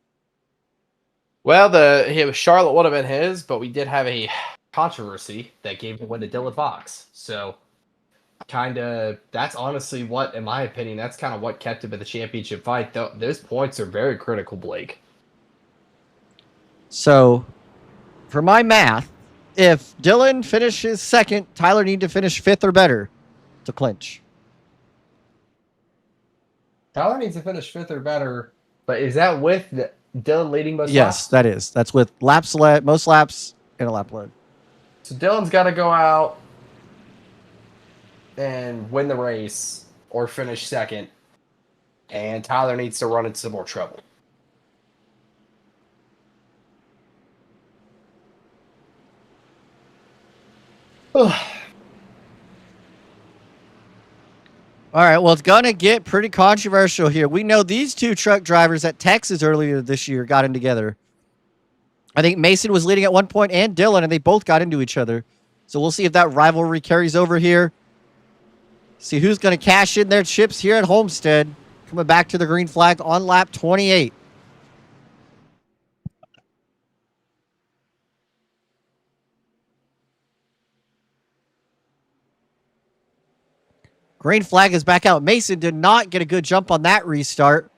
Well, Charlotte would have been his, but we did have a controversy that gave the win to Dylan Fox. So, that's honestly what, in my opinion, that's kind of what kept him in the championship fight. Those points are very critical, Blake. So, for my math, if Dylan finishes second, Tyler need to finish 5th or better to clinch. Tyler needs to finish 5th or better, but is that with Dylan leading most laps? Yes, that is. That's with laps led, most laps in a lap led. So Dylan's got to go out and win the race or finish second, and Tyler needs to run into some more trouble. All right, well, it's going to get pretty controversial here. We know these two truck drivers at Texas earlier this year got in together. I think Mason was leading at one point and Dylan, and they both got into each other. So we'll see if that rivalry carries over here. See who's going to cash in their chips here at Homestead. Coming back to the green flag on lap 28. Green flag is back out. Mason did not get a good jump on that restart.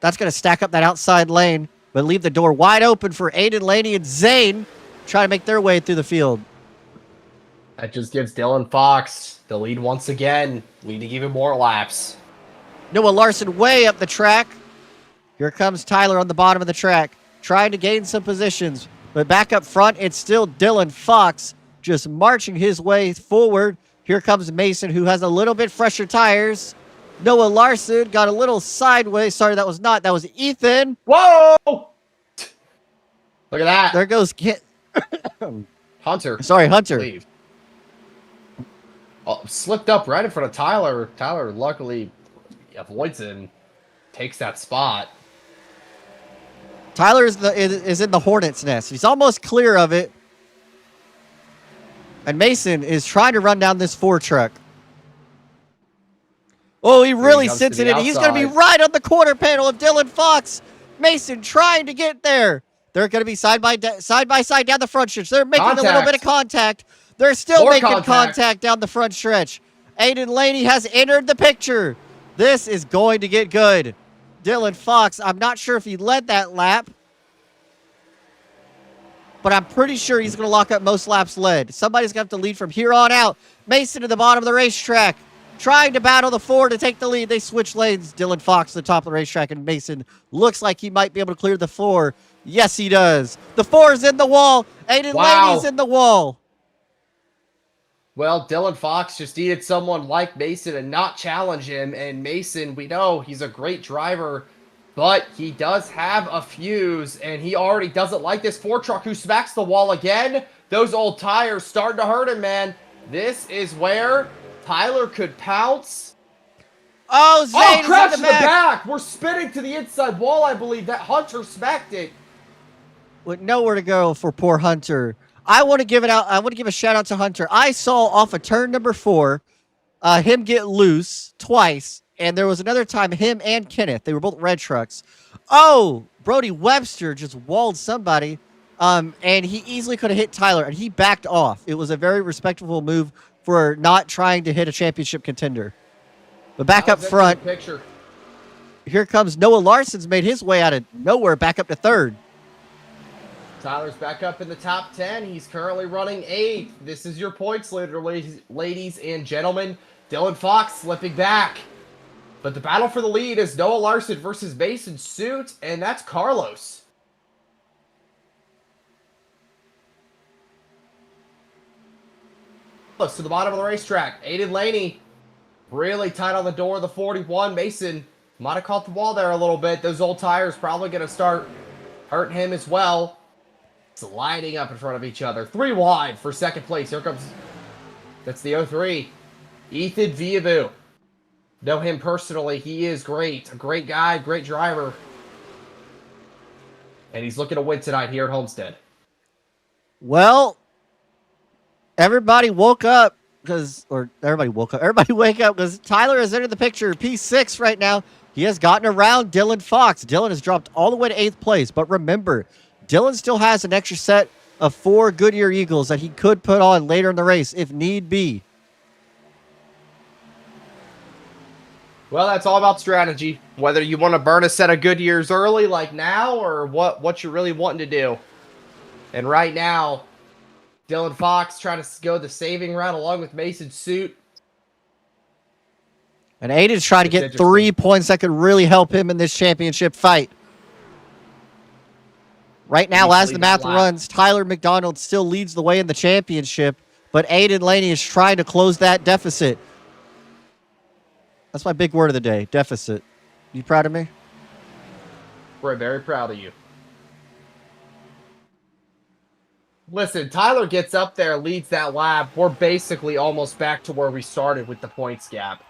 That's going to stack up that outside lane, but leave the door wide open for Aiden Laney and Zane trying to make their way through the field. That just gives Dylan Fox the lead once again, leading even more laps. Noah Larson way up the track. Here comes Tyler on the bottom of the track, trying to gain some positions. But back up front, it's still Dylan Fox just marching his way forward. Here comes Mason, who has a little bit fresher tires. Noah Larson got a little sideways. Sorry, that was not. That was Ethan. Whoa! Look at that. There goes Hunter. Sorry, Hunter. Leave. Oh, slipped up right in front of Tyler. Tyler luckily avoids it and takes that spot. Tyler is in the hornet's nest. He's almost clear of it. And Mason is trying to run down this 4 truck. Oh, he really sits in it. He's going to be right on the quarter panel of Dylan Fox. Mason trying to get there. They're going to be side by side down the front stretch. They're making a little bit of contact. They're still making contact down the front stretch. Aiden Laney has entered the picture. This is going to get good. Dylan Fox, I'm not sure if he led that lap, but I'm pretty sure he's going to lock up most laps led. Somebody's going to have to lead from here on out. Mason to the bottom of the racetrack, trying to battle the 4 to take the lead. They switch lanes. Dylan Fox to the top of the racetrack, and Mason looks like he might be able to clear the 4. Yes, he does. The 4 is in the wall. Aiden Laney's in the wall. Well, Dylan Fox just needed someone like Mason to not challenge him, and Mason, we know he's a great driver, but he does have a fuse, and he already doesn't like this 4 truck who smacks the wall again. Those old tires starting to hurt him, man. This is where Tyler could pounce. Oh, Zane crash in the back. We're spinning to the inside wall, I believe. That Hunter smacked it. With nowhere to go for poor Hunter. I want to give it out. I want to give a shout out to Hunter. I saw off of turn number 4. him get loose twice, and there was another time him and Kenneth, they were both red trucks. Oh, Brody Webster just walled somebody, and he easily could have hit Tyler, and he backed off. It was a very respectable move for not trying to hit a championship contender. But back up front, picture. Here comes Noah Larson's made his way out of nowhere back up to third. Tyler's back up in the top 10. He's currently running 8th. This is your points leader, ladies and gentlemen. Dylan Fox slipping back. But the battle for the lead is Noah Larson versus Mason Suit, and that's Carlos. Close to the bottom of the racetrack. Aiden Laney really tight on the door of the 41. Mason might have caught the wall there a little bit. Those old tires probably going to start hurting him as well. Sliding up in front of each other. 3 wide for second place. Here comes... That's the 03. Ethan Viavu. Know him personally. He is great. A great guy. Great driver. And he's looking to win tonight here at Homestead. Well, everybody woke up because... Or everybody woke up. Everybody wake up because Tyler has entered the picture. P6 right now. He has gotten around Dylan Fox. Dylan has dropped all the way to 8th place. But remember... Dylan still has an extra set of 4 Goodyear Eagles that he could put on later in the race if need be. Well, that's all about strategy. Whether you want to burn a set of Goodyears early like now or what you're really wanting to do. And right now, Dylan Fox trying to go the saving route along with Mason Suit. And Aiden's trying to get 3 points that could really help him in this championship fight. Right now, as the math runs, Tyler McDonald still leads the way in the championship, but Aiden Laney is trying to close that deficit. That's my big word of the day, deficit. You proud of me? We're very proud of you. Listen, Tyler gets up there, leads that lap. We're basically almost back to where we started with the points gap.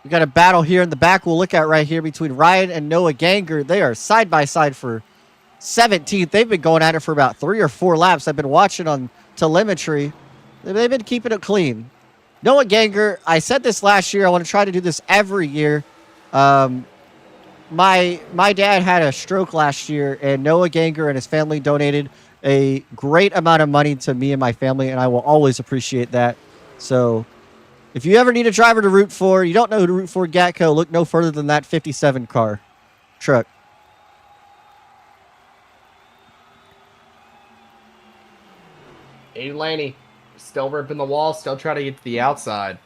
We got a battle here in the back we'll look at right here between Ryan and Noah Ganger. They are side by side for 17th. They've been going at it for about 3 or 4 laps. I've been watching on telemetry. They've been keeping it clean. Noah Ganger, I said this last year. I want to try to do this every year. My dad had a stroke last year, and Noah Ganger and his family donated a great amount of money to me and my family, and I will always appreciate that. So... if you ever need a driver to root for, you don't know who to root for, GATCO, look no further than that 57 truck. Aiden Laney still ripping the wall, still trying to get to the outside.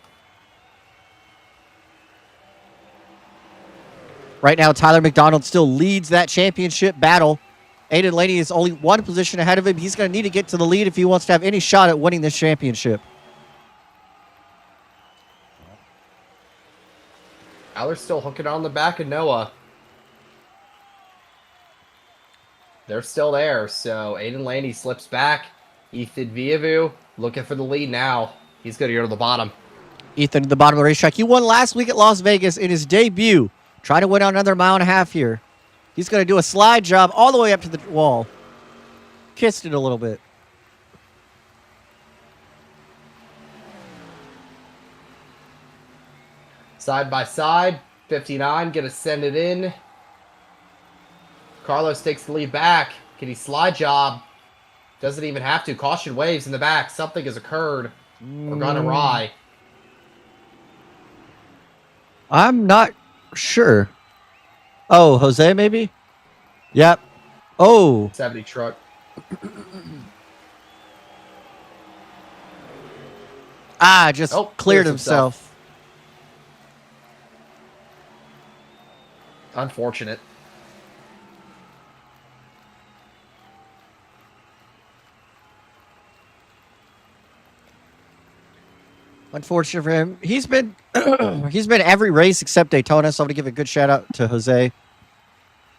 Right now, Tyler McDonald still leads that championship battle. Aiden Laney is only 1 position ahead of him. He's going to need to get to the lead if he wants to have any shot at winning this championship. Tyler's still hooking on the back of Noah. They're still there, so Aiden Laney slips back. Ethan Viavu looking for the lead now. He's going to go to the bottom. Ethan at the bottom of the racetrack. He won last week at Las Vegas in his debut. Trying to win on another 1.5 miles here. He's going to do a slide job all the way up to the wall. Kissed it a little bit. Side by side, 59, gonna send it in. Carlos takes the lead back. Can he slide job? Doesn't even have to. Caution waves in the back. Something has occurred or gone awry. I'm not sure. Oh, Jose maybe? Yep. Oh. 70 truck. Just cleared himself. Unfortunate. Unfortunate for him. He's been every race except Daytona, so I'm gonna give a good shout out to Jose.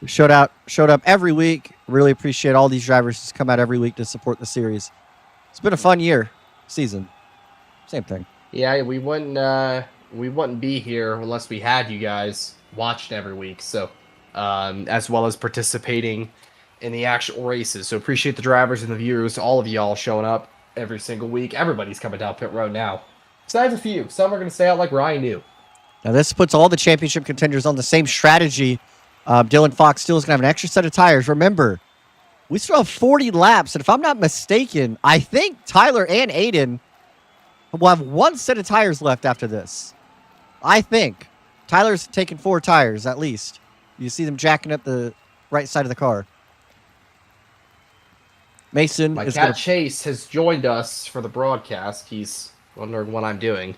Showed up every week. Really appreciate all these drivers who come out every week to support the series. It's been a fun season. Same thing. Yeah, we wouldn't be here unless we had you guys watching every week. So, as well as participating in the actual races. So appreciate the drivers and the viewers, all of y'all showing up every single week. Everybody's coming down pit road now. Besides a few. Some are going to stay out like Ryan knew. Now, this puts all the championship contenders on the same strategy. Dylan Fox still is going to have an extra set of tires. Remember, we still have 40 laps. And if I'm not mistaken, I think Tyler and Aiden will have one set of tires left after this. I think. Tyler's taking 4 tires at least. You see them jacking up the right side of the car. Mason My is cat going to... Chase has joined us for the broadcast. He's wondering what I'm doing.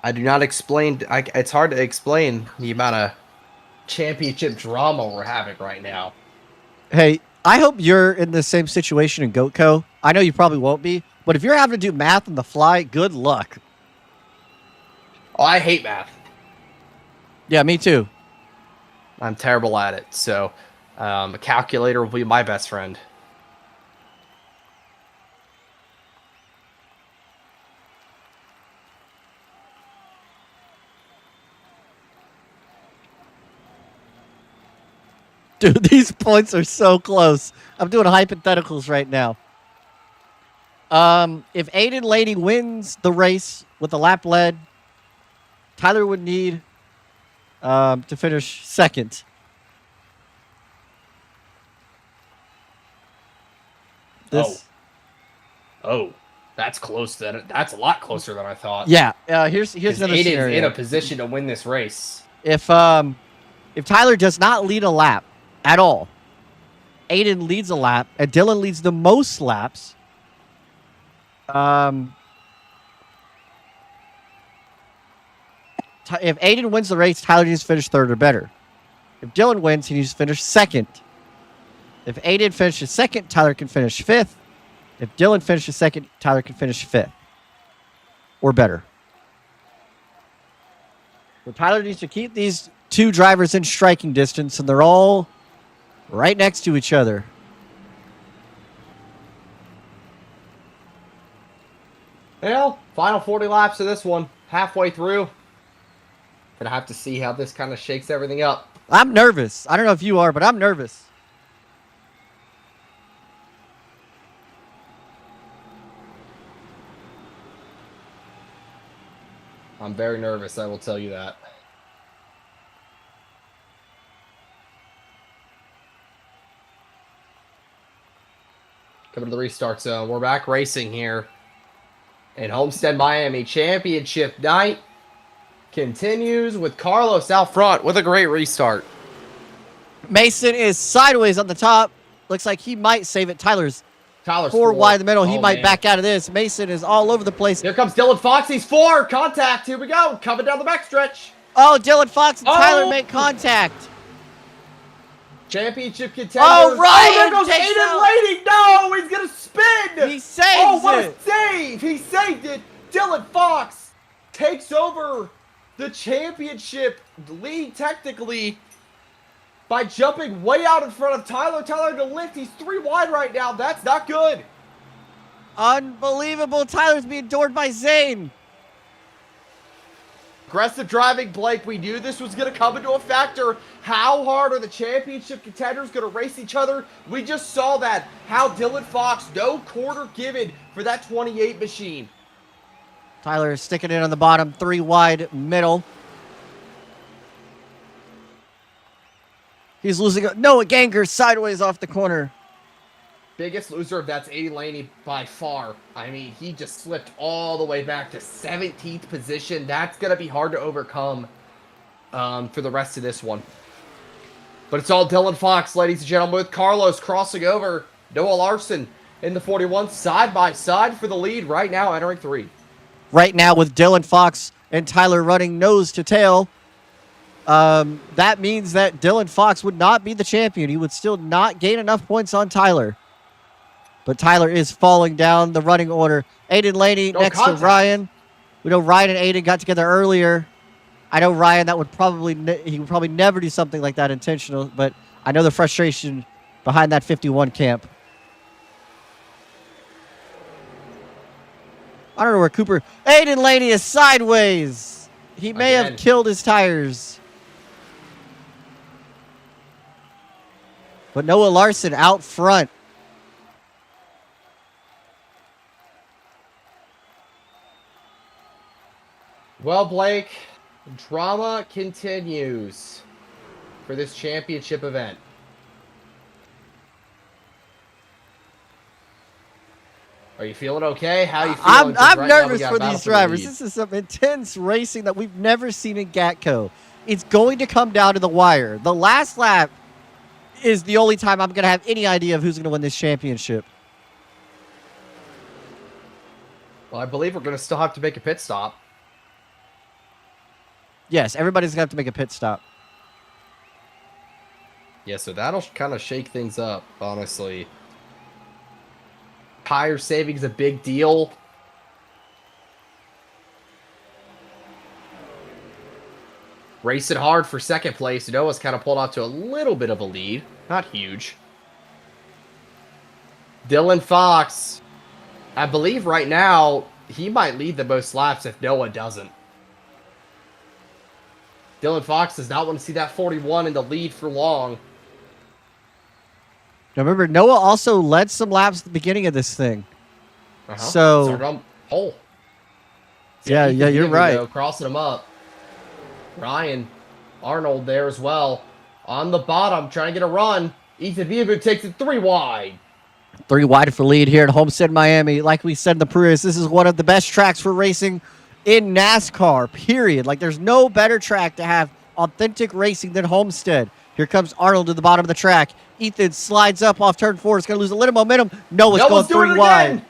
I do not explain. It's hard to explain the amount of championship drama we're having right now. Hey, I hope you're in the same situation in GATCO. I know you probably won't be, but if you're having to do math on the fly, good luck. Oh, I hate math. Yeah, me too. I'm terrible at it. So a calculator will be my best friend. Dude, these points are so close. I'm doing hypotheticals right now. If Aiden Lady wins the race with the lap led, Tyler would need to finish second. Oh, that's close. That's a lot closer than I thought. Yeah. Here's another Aiden's scenario. in a position to win this race. If Tyler does not lead a lap at all, Aiden leads a lap, and Dylan leads the most laps. If Aiden wins the race, Tyler needs to finish third or better. If Dylan wins, he needs to finish second. If Aiden finishes second, Tyler can finish fifth. If Dylan finishes second, Tyler can finish fifth or better. So Tyler needs to keep these 2 drivers in striking distance, and they're all right next to each other. Well, final 40 laps of this one. Halfway through. Gonna have to see how this kind of shakes everything up. I'm nervous. I don't know if you are, but I'm nervous. I'm very nervous, I will tell you that. Coming to the restart zone. We're back racing here. And Homestead Miami Championship night continues with Carlos out front with a great restart. Mason is sideways on the top. Looks like he might save it. Tyler's 4 wide in the middle. He might back out of this. Mason is all over the place. Here comes Dylan Fox. He's 4. Contact. Here we go. Coming down the backstretch. Oh, Dylan Fox and Tyler make contact. Championship contenders. Oh, Ryan there goes takes Aiden out. Lady. No, he's going to spin. He saves Oh, what it. a save. He saved it. Dylan Fox takes over the championship lead technically by jumping way out in front of Tyler. Tyler to lift. He's 3 wide right now. That's not good. Unbelievable. Tyler's being adored by Zane. Aggressive driving, Blake. We knew this was going to come into a factor. How hard are the championship contenders going to race each other? We just saw that. How Dylan Fox, no quarter given for that 28 machine. Tyler is sticking it on the bottom, 3 wide middle. He's losing. Noah Ganger sideways off the corner. Biggest loser of that's Aiden Laney by far. I mean, he just slipped all the way back to 17th position. That's going to be hard to overcome for the rest of this one. But it's all Dylan Fox, ladies and gentlemen, with Carlos crossing over. Noah Larson in the 41, side by side for the lead right now, entering 3. Right now with Dylan Fox and Tyler running nose to tail. That means that Dylan Fox would not be the champion. He would still not gain enough points on Tyler. But Tyler is falling down the running order. Aiden Laney next to Ryan. We know Ryan and Aiden got together earlier. I know Ryan, that would he would probably never do something like that intentional, but I know the frustration behind that 51 camp. I don't know where Cooper... Aiden Laney is sideways. He may have killed his tires. But Noah Larson out front. Well, Blake, drama continues for this championship event. Are you feeling okay? How are you feeling? 'Cause I'm right now we nervous got for a battle these the drivers. lead. This is some intense racing that we've never seen in GATCO. It's going to come down to the wire. The last lap is the only time I'm going to have any idea of who's going to win this championship. Well, I believe we're going to still have to make a pit stop. Yes, everybody's going to have to make a pit stop. Yeah, so that'll kind of shake things up, honestly. Tire saving is a big deal. Racing hard for second place. Noah's kind of pulled off to a little bit of a lead. Not huge. Dylan Fox, I believe right now, he might lead the most laps if Noah doesn't. Dylan Fox does not want to see that 41 in the lead for long. Now remember, Noah also led some laps at the beginning of this thing. So, Started on pole. yeah, you're right. Though, crossing him up. Ryan Arnold there as well. On the bottom, trying to get a run. Ethan Viabu takes it 3 wide. 3 wide for lead here at Homestead, Miami. Like we said in the pre-race, this is one of the best tracks for racing in NASCAR, period. Like, there's no better track to have authentic racing than Homestead. Here comes Arnold to the bottom of the track. Ethan slides up off turn 4. It's going to lose a little momentum. Noah's going 3 wide.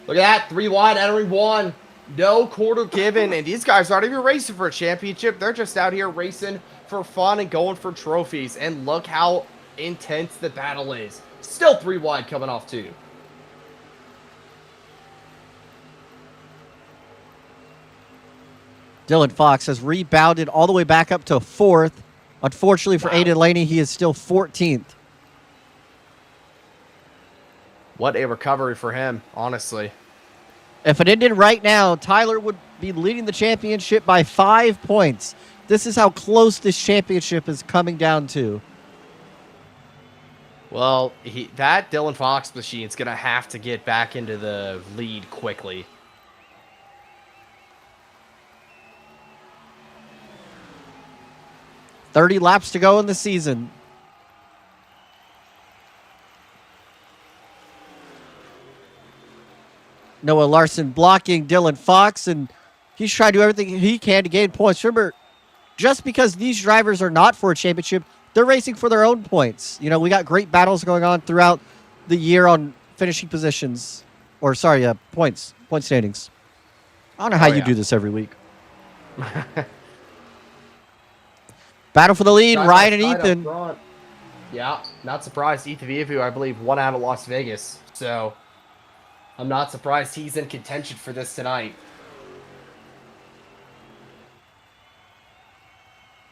Look at that. 3 wide, entering 1. No quarter given. And these guys aren't even racing for a championship. They're just out here racing for fun and going for trophies. And look how intense the battle is. Still 3 wide coming off 2. Dylan Fox has rebounded all the way back up to 4th. Unfortunately for Aiden Laney, he is still 14th. What a recovery for him, honestly. If it ended right now, Tyler would be leading the championship by 5 points. This is how close this championship is coming down to. Well, that Dylan Fox machine is going to have to get back into the lead quickly. $30 laps to go in the season. Noah Larson blocking Dylan Fox, and he's trying to do everything he can to gain points. Remember, just because these drivers are not for a championship, they're racing for their own points. You know, we got great battles going on throughout the year on finishing positions. Or, sorry, points. Point standings. I don't know how you do this every week. Battle for the lead, Ryan and Ethan. Yeah, not surprised. Ethan Viavu, I believe, won out of Las Vegas. So, I'm not surprised he's in contention for this tonight.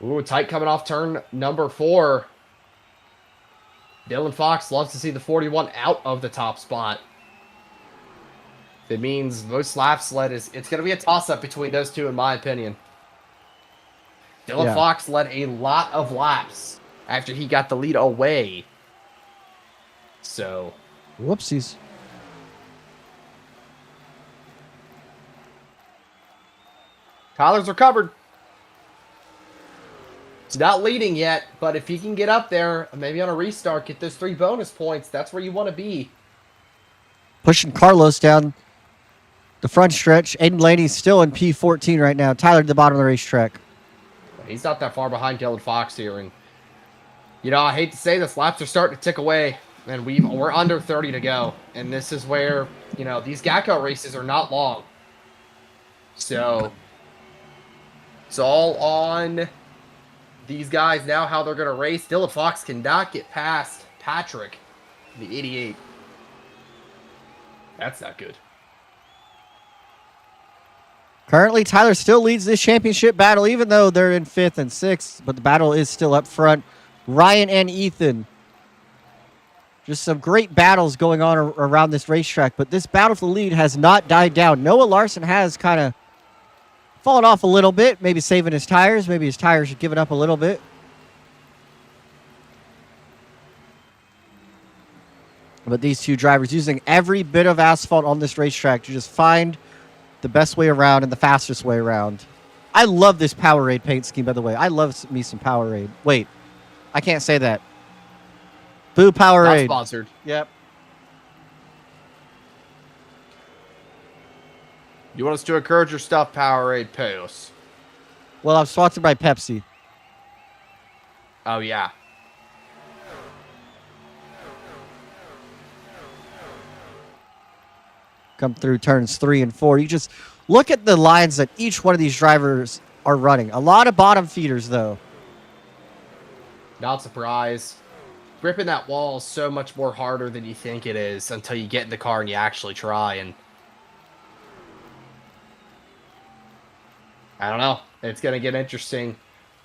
Ooh, tight coming off turn number 4. Dylan Fox loves to see the 41 out of the top spot. That means most laps led it's going to be a toss-up between those two, in my opinion. Dylan Fox led a lot of laps after he got the lead away. So, whoopsies. Tyler's recovered. He's not leading yet, but if he can get up there, maybe on a restart, get those 3 bonus points, that's where you want to be. Pushing Carlos down the front stretch. Aiden Laney's still in P14 right now. Tyler at the bottom of the racetrack. He's not that far behind Dylan Fox here. And, you know, I hate to say this, laps are starting to tick away. And we're under 30 to go. And this is where, you know, these GATCO races are not long. So, it's all on these guys now, how they're going to race. Dylan Fox cannot get past Patrick, the 88. That's not good. Currently, Tyler still leads this championship battle, even though they're in 5th and 6th, but the battle is still up front. Ryan and Ethan. Just some great battles going on around this racetrack, but this battle for the lead has not died down. Noah Larson has kind of fallen off a little bit, maybe saving his tires. Maybe his tires are giving up a little bit. But these two drivers using every bit of asphalt on this racetrack to just find the best way around and the fastest way around. I love this Powerade paint scheme, by the way. I love me some Powerade. Wait, I can't say that. Boo Not Powerade. sponsored. Yep. You want us to encourage your stuff, Powerade, pay us. Well, I'm sponsored by Pepsi. Oh, yeah. Come through turns 3 and 4. You just look at the lines that each one of these drivers are running. A lot of bottom feeders, though. Not surprised. Gripping that wall is so much more harder than you think it is until you get in the car and you actually try. And I don't know. It's going to get interesting.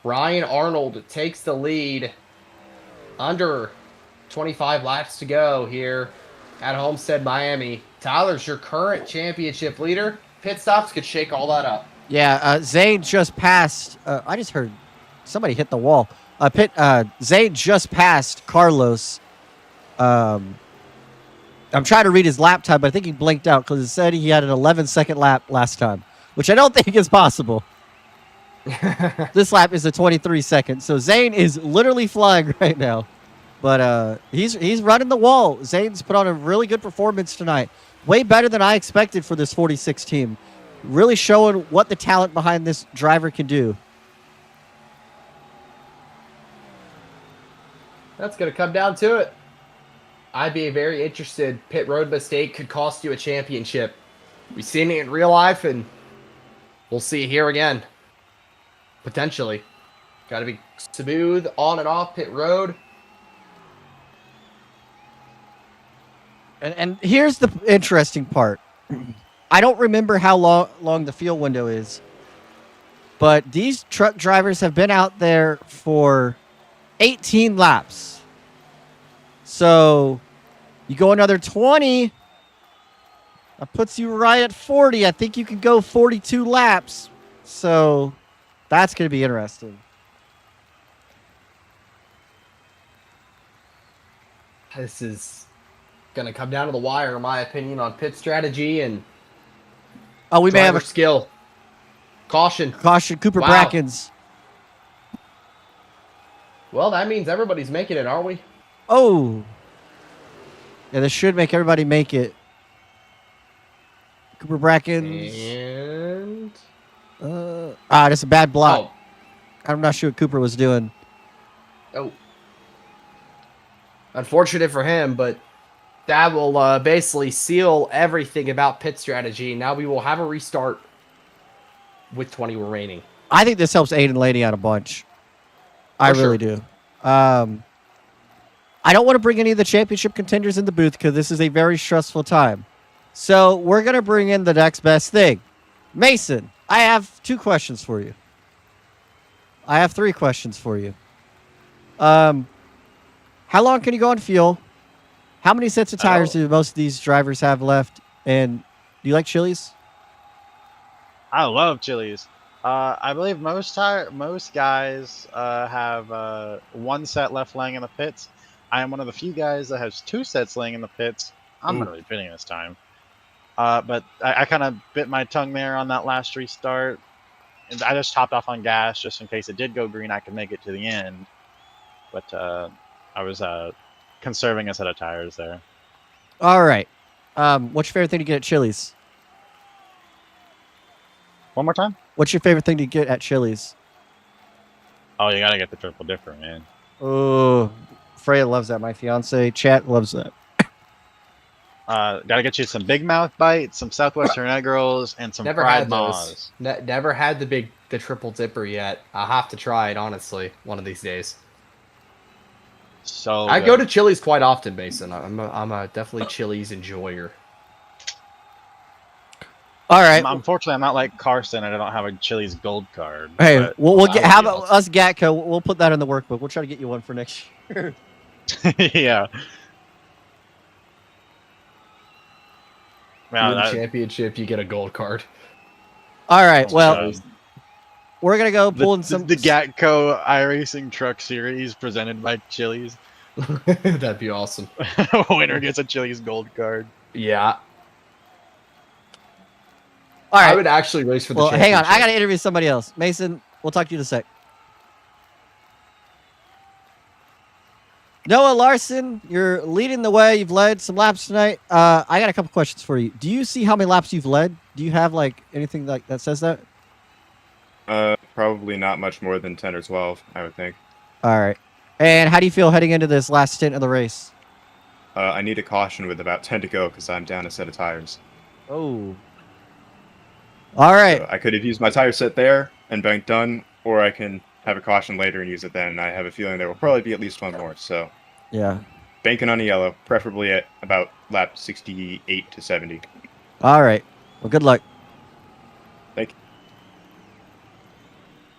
Ryan Arnold takes the lead. Under 25 laps to go here at Homestead, Miami. Tyler's your current championship leader. Pit stops could shake all that up. Yeah, Zane just passed. I just heard somebody hit the wall. Zane just passed Carlos. I'm trying to read his lap time, but I think he blinked out because it said he had an 11-second lap last time, which I don't think is possible. This lap is a 23 second, so Zane is literally flying right now. But he's running the wall. Zane's put on a really good performance tonight. Way better than I expected for this 46 team. Really showing what the talent behind this driver can do. That's going to come down to it. I'd be very interested. Pit road mistake could cost you a championship. We've seen it in real life, and we'll see it here again. Potentially. Got to be smooth on and off pit road. And here's the interesting part. I don't remember how long the fuel window is, but these truck drivers have been out there for 18 laps. So you go another 20, that puts you right at 40. I think you can go 42 laps. So that's going to be interesting. This is going to come down to the wire, in my opinion, on pit strategy and we may have a skill. Caution. Cooper Wow. Brackens. Well, that means everybody's making it, aren't we? Oh. Yeah, this should make everybody make it. Cooper Brackens. And That's a bad block. Oh. I'm not sure what Cooper was doing. Oh. Unfortunate for him, but that will basically seal everything about pit strategy. Now we will have a restart with 20 remaining. I think this helps Aiden Lady out a bunch. I really do. I don't want to bring any of the championship contenders in the booth because this is a very stressful time. So we're going to bring in the next best thing. Mason, I have 2 questions for you. I have 3 questions for you. How long can you go on fuel? How many sets of tires do most of these drivers have left? And do you like Chili's? I love Chili's. I believe most guys have 1 set left laying in the pits. I am one of the few guys that has 2 sets laying in the pits. I'm going to be pitting this time. But I kind of bit my tongue there on that last restart. And I just topped off on gas just in case it did go green, I could make it to the end. But I was conserving a set of tires there. All right. What's your favorite thing to get at Chili's? One more time? What's your favorite thing to get at Chili's? Oh, you got to get the triple dipper, man. Oh, Freya loves that. My fiance, Chat, loves that. Got to get you some Big Mouth bites, some Southwestern egg rolls, and some fried Maws. Never had the triple dipper yet. I'll have to try it, honestly, one of these days. So I go to Chili's quite often, Mason. I'm a definitely Chili's enjoyer. All right. Unfortunately, I'm not like Carson. I don't have a Chili's gold card. Hey, we'll get. How about us, GATCO? We'll put that in the workbook. We'll try to get you one for next year. Yeah. You win the championship, you get a gold card. All right. Well, we're gonna go pull in some the GATCO iRacing Truck Series presented by Chili's. That'd be awesome. Winner gets a Chili's gold card. Yeah. All right. I would actually race for the Well, hang on. I championship. got to interview somebody else. Mason, we'll talk to you in a sec. Noah Larson, you're leading the way. You've led some laps tonight. I got a couple questions for you. Do you see how many laps you've led? Do you have like anything like that says that? Probably not much more than 10 or 12, I would think. All right. And how do you feel heading into this last stint of the race? I need a caution with about 10 to go because I'm down a set of tires. Oh. All right. So I could have used my tire set there and been done, or I can have a caution later and use it then. I have a feeling there will probably be at least one more. So Yeah. banking on a yellow, preferably at about lap 68 to 70. All right. Well, good luck. Thank you.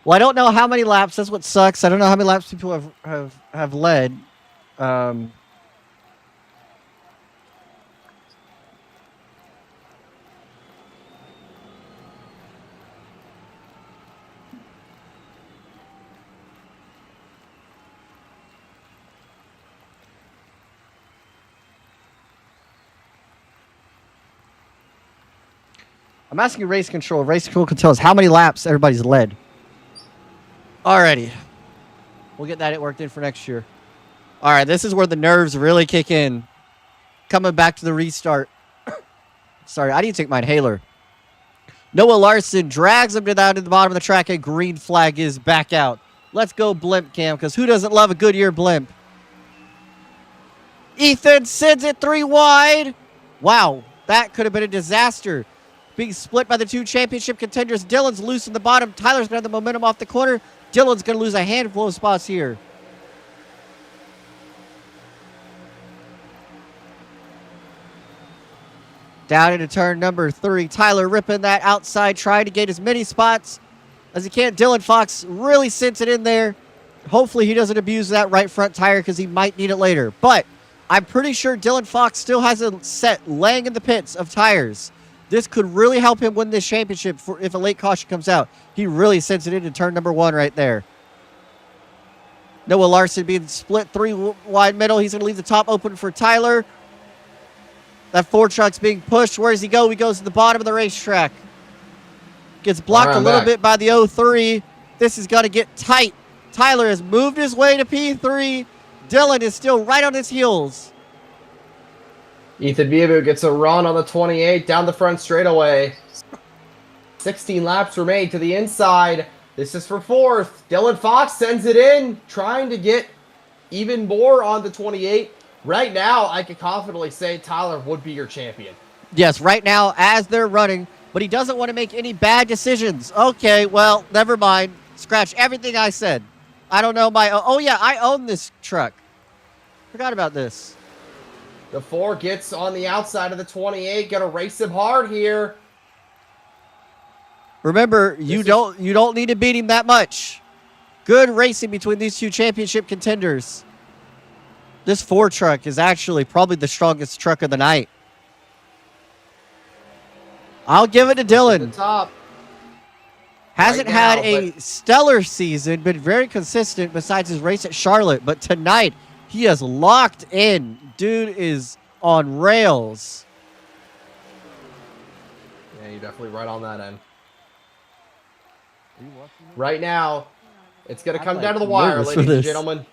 Well, I don't know how many laps. That's what sucks. I don't know how many laps people have led. I'm asking race control. Race control can tell us how many laps everybody's led. Alrighty. We'll get that worked in for next year. All right, this is where the nerves really kick in. Coming back to the restart. Sorry, I need to take my inhaler. Noah Larson drags him down to the bottom of the track, and green flag is back out. Let's go blimp cam, because who doesn't love a Goodyear blimp? Ethan sends it 3 wide. Wow, that could have been a disaster. Being split by the 2 championship contenders. Dylan's loose in the bottom. Tyler's going to have the momentum off the corner. Dylan's going to lose a handful of spots here. Down into turn number 3. Tyler ripping that outside, trying to get as many spots as he can. Dylan Fox really sends it in there. Hopefully he doesn't abuse that right front tire because he might need it later. But I'm pretty sure Dylan Fox still has a set laying in the pits of tires. This could really help him win this championship if a late caution comes out. He really sends it into turn number 1 right there. Noah Larson being split 3 wide middle. He's going to leave the top open for Tyler. That 4 truck's being pushed. Where does he go? He goes to the bottom of the racetrack. Gets blocked a little bit by the 03. This is going to get tight. Tyler has moved his way to P3. Dylan is still right on his heels. Ethan Beabu gets a run on the 28 down the front straightaway. 16 laps remain to the inside. This is for 4th. Dylan Fox sends it in, trying to get even more on the 28. Right now, I can confidently say Tyler would be your champion. Yes, right now, as they're running, but he doesn't want to make any bad decisions. Okay, well, never mind. Scratch everything I said. I don't know my... Oh, yeah, I own this truck. Forgot about this. The 4 gets on the outside of the 28. Gonna race him hard here. Remember, you don't need to beat him that much. Good racing between these 2 championship contenders. This 4 truck is actually probably the strongest truck of the night. I'll give it to Dylan. Top. Hasn't had a stellar season, been very consistent besides his race at Charlotte. But tonight, he has locked in. Dude is on rails. Yeah, you're definitely right on that end. Right now, it's going to come down to the wire, ladies and gentlemen.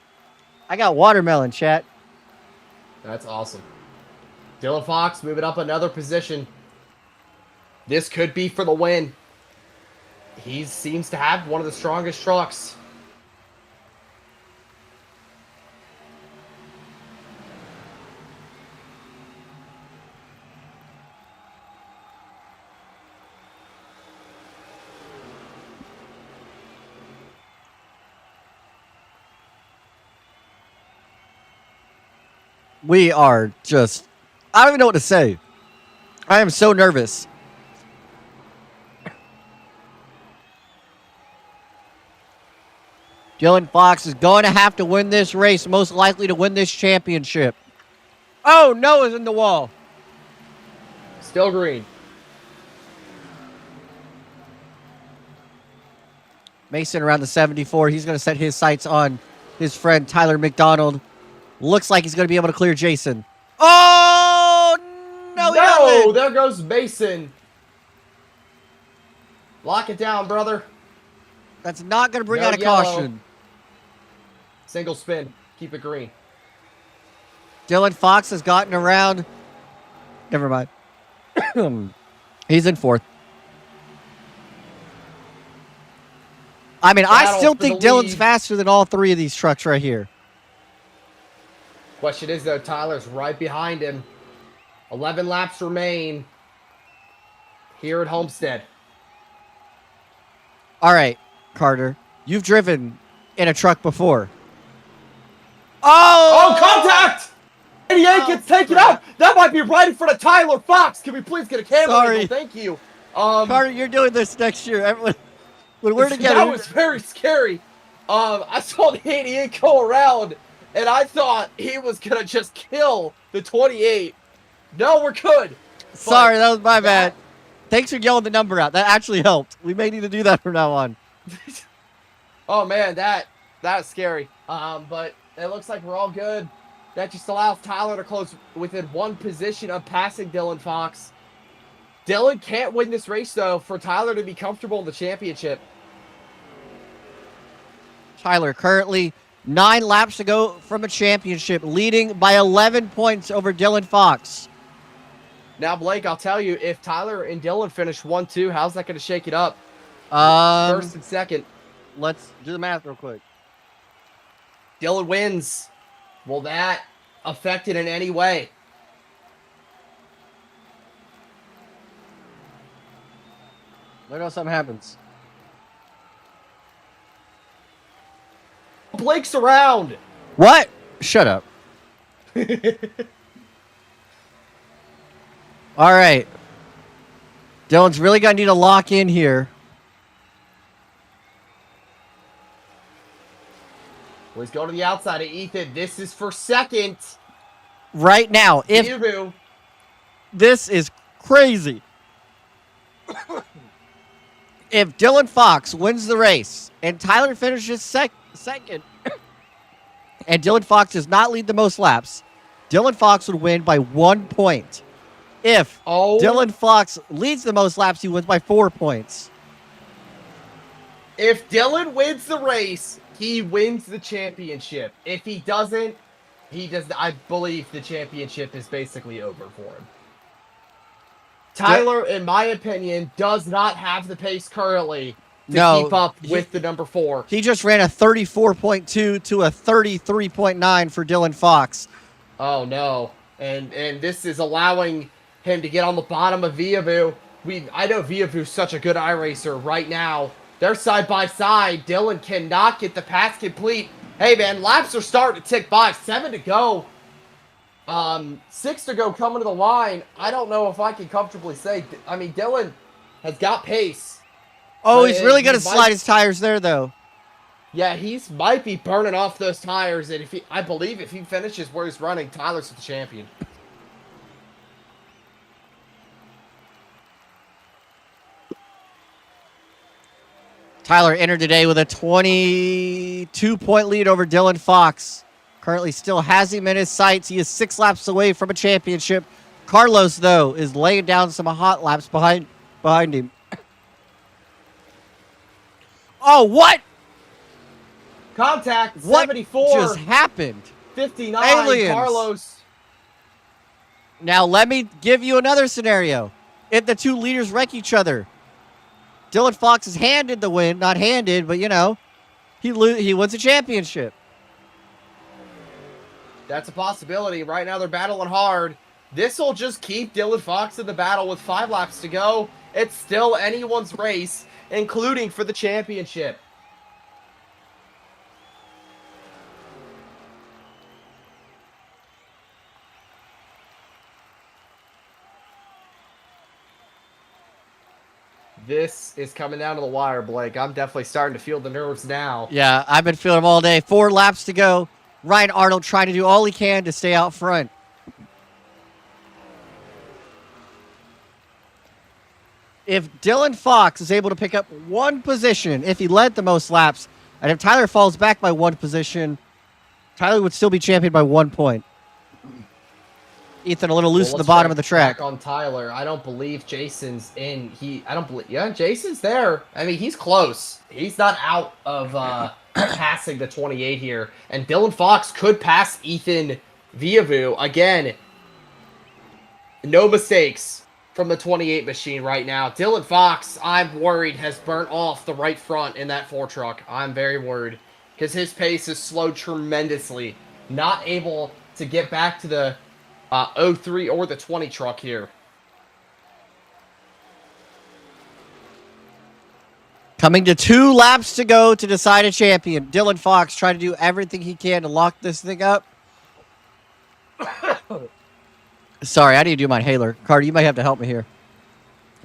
I got watermelon, chat. That's awesome. Dylan Fox moving up another position. This could be for the win. He seems to have one of the strongest trucks. We are just... I don't even know what to say. I am so nervous. Dylan Fox is going to have to win this race, most likely to win this championship. Oh, Noah's in the wall. Still green. Mason around the 74. He's going to set his sights on his friend Tyler McDonald. Looks like he's going to be able to clear Jason. Oh, no, he doesn't. There goes Mason. Lock it down, brother. That's not going to bring No out a yellow. caution. Single spin. Keep it green. Dylan Fox has gotten around. Never mind. He's in fourth. I mean, I Battle still for think the Dylan's lead. faster than all three of these trucks right here. Question is, though, Tyler's right behind him. 11 laps remain here at Homestead. All right, Carter. You've driven in a truck before. Oh! Oh, contact! 88 gets taken out. That might be right in front of Tyler Fox. Can we please get a camera Sorry. angle? Thank you. Carter, you're doing this next year. Everyone, when we're together. That was very scary. I saw the 88 go around, and I thought he was going to just kill the 28. No, we're good. Sorry, that was my bad. Thanks for yelling the number out. That actually helped. We may need to do that from now on. Oh, man, that's scary. But it looks like we're all good. That just allows Tyler to close within one position of passing Dylan Fox. Dylan can't win this race, though, for Tyler to be comfortable in the championship. Tyler currently 9 laps to go from a championship, leading by 11 points over Dylan Fox. Now, Blake, I'll tell you, if Tyler and Dylan finish 1-2, how's that going to shake it up? First and second. Let's do the math real quick. Dylan wins. Will that affect it in any way? Let me know if something happens. Blake's around. What? Shut up. All right. Dylan's really going to need to lock in here. Well, he's going to the outside of Ethan. This is for second. Right now, if Yubu. this is crazy. If Dylan Fox wins the race and Tyler finishes second and Dylan Fox does not lead the most laps, Dylan Fox would win by 1 point. If Dylan Fox leads the most laps, he wins by 4 points. If Dylan wins the race, he wins the championship. If he doesn't, I believe the championship is basically over for him. Tyler, in my opinion, does not have the pace currently to keep up with the number 4. He just ran a 34.2 to a 33.9 for Dylan Fox. Oh, no. And this is allowing him to get on the bottom of Viavu. I know Viavu's such a good iRacer right now. They're side by side. Dylan cannot get the pass complete. Hey, man, laps are starting to tick by. 7 to go. 6 to go coming to the line. I don't know if I can comfortably say. I mean, Dylan has got pace. Oh, he's really going to slide his tires there, though. Yeah, might be burning off those tires. And I believe if he finishes where he's running, Tyler's the champion. Tyler entered today with a 22-point lead over Dylan Fox. Currently still has him in his sights. He is 6 laps away from a championship. Carlos, though, is laying down some hot laps behind him. Oh, what? Contact, What 74. just happened? 59, Aliens. Carlos. Now, let me give you another scenario. If the two leaders wreck each other, Dylan Fox is handed the win. Not handed, but, he wins a championship. That's a possibility. Right now, they're battling hard. This will just keep Dylan Fox in the battle with 5 laps to go. It's still anyone's race, including for the championship. This is coming down to the wire, Blake. I'm definitely starting to feel the nerves now. Yeah, I've been feeling them all day. 4 laps to go. Ryan Arnold trying to do all he can to stay out front. If Dylan Fox is able to pick up 1 position, if he led the most laps, and if Tyler falls back by 1 position, Tyler would still be champion by 1 point. Ethan a little loose at the let's bottom check of the track. back on Tyler. I don't believe Jason's in. Yeah, Jason's there. I mean, he's close. He's not out of passing the 28 here. And Dylan Fox could pass Ethan Viavu. Again, no mistakes from the 28 machine right now. Dylan Fox, I'm worried, has burnt off the right front in that 4 truck. I'm very worried because his pace is slowed tremendously. Not able to get back to the 03 or the 20 truck here. Coming to 2 laps to go to decide a champion. Dylan Fox trying to do everything he can to lock this thing up. Sorry, I need to do my inhaler. Carter, you might have to help me here.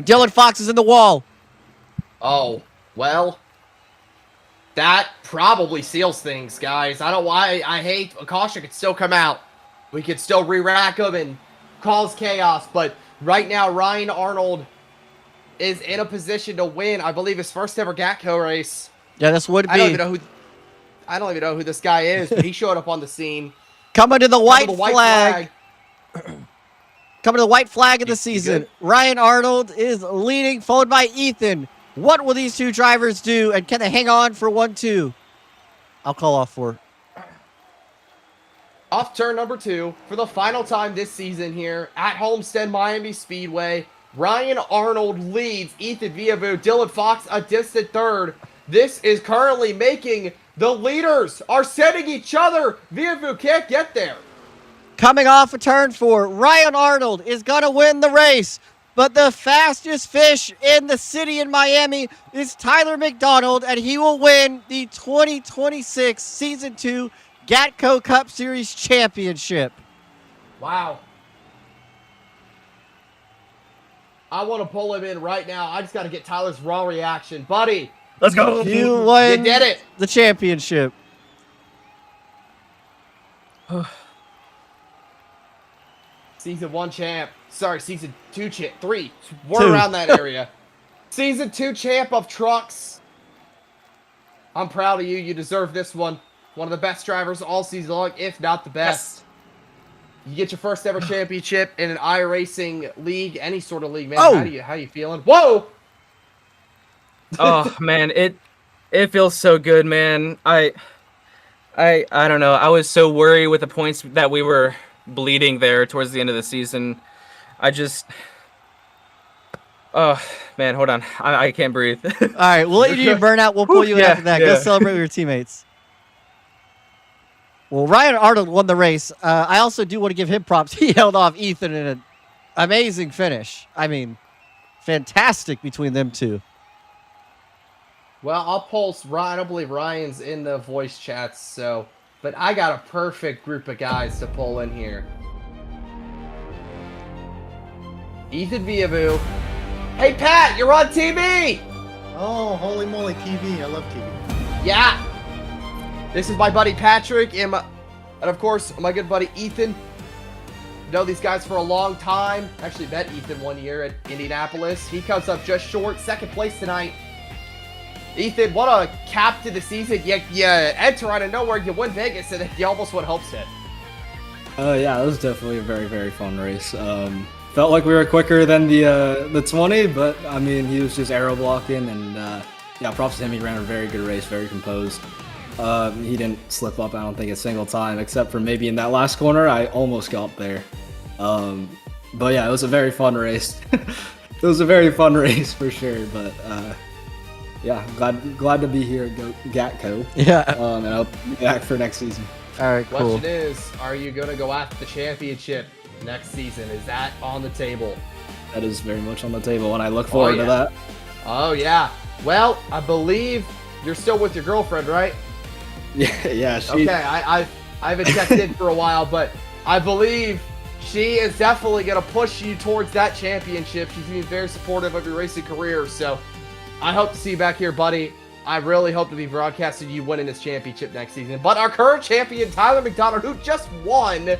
Dylan Fox is in the wall. Oh, well, that probably seals things, guys. I don't know why. I hate a caution could still come out. We could still re-rack them and cause chaos, but right now Ryan Arnold is in a position to win, I believe, his first ever GATCO race. Yeah, this would be. I don't even know who this guy is, but he showed up on the scene. Coming to the white flag. Coming to the white flag of the season. Ryan Arnold is leading, followed by Ethan. What will these 2 drivers do, and can they hang on for 1-2? I'll call off 4. Off turn number 2 for the final time this season here at Homestead Miami Speedway. Ryan Arnold leads Ethan Viavu. Dylan Fox a distant third. This is currently making the leaders are setting each other. Viavu can't get there. Coming off a turn 4, Ryan Arnold is going to win the race. But the fastest fish in the city in Miami is Tyler McDonald, and he will win the 2026 Season 2 GATCO Cup Series Championship. Wow. I want to pull him in right now. I just got to get Tyler's raw reaction. Buddy. Let's go. You win. You did it. The championship. Season 1 champ. Sorry, Season 2 champ. 3. We're around that area. Season 2 champ of trucks. I'm proud of you. You deserve this one. One of the best drivers all season long, if not the best. Yes. You get your first ever championship in an iRacing league, any sort of league, man. Oh. How you feeling? Whoa! Oh man, it feels so good, man. I don't know. I was so worried with the points that we were bleeding there towards the end of the season. Oh man, hold on. I can't breathe. All right, we'll let you do your burnout. We'll pull you in after that. Go celebrate with your teammates. Well, Ryan Arnold won the race. I also do want to give him props. He held off Ethan in an amazing finish. I mean, fantastic between them 2. Well, I'll pulse Ryan. I don't believe Ryan's in the voice chats, but I got a perfect group of guys to pull in here. Ethan Viavu. Hey, Pat, you're on TV! Oh, holy moly, TV. I love TV. Yeah. This is my buddy Patrick and of course, my good buddy Ethan. Know these guys for a long time. Actually met Ethan 1 year at Indianapolis. He comes up just short, 2nd place tonight. Ethan, what a cap to the season. You enter out of nowhere, you win Vegas, and you almost won Homestead. Yeah, it was definitely a very, very fun race. Felt like we were quicker than the 20, but I mean, he was just aero blocking, and yeah, props to him. He ran a very good race, very composed. He didn't slip up, I don't think, a single time, except for maybe in that last corner. I almost got there. But yeah, it was a very fun race. It was a very fun race for sure, but yeah, glad to be here at GATCO. Yeah. And I'll be back for next season. All right, cool. Question is, are you going to go after the championship next season? Is that on the table? That is very much on the table, and I look forward to that. Oh, yeah. Well, I believe you're still with your girlfriend, right? Yeah. Okay, I haven't checked in for a while, but I believe she is definitely going to push you towards that championship. She's been very supportive of your racing career, so I hope to see you back here, buddy. I really hope to be broadcasting you winning this championship next season. But our current champion, Tyler McDonald, who just won,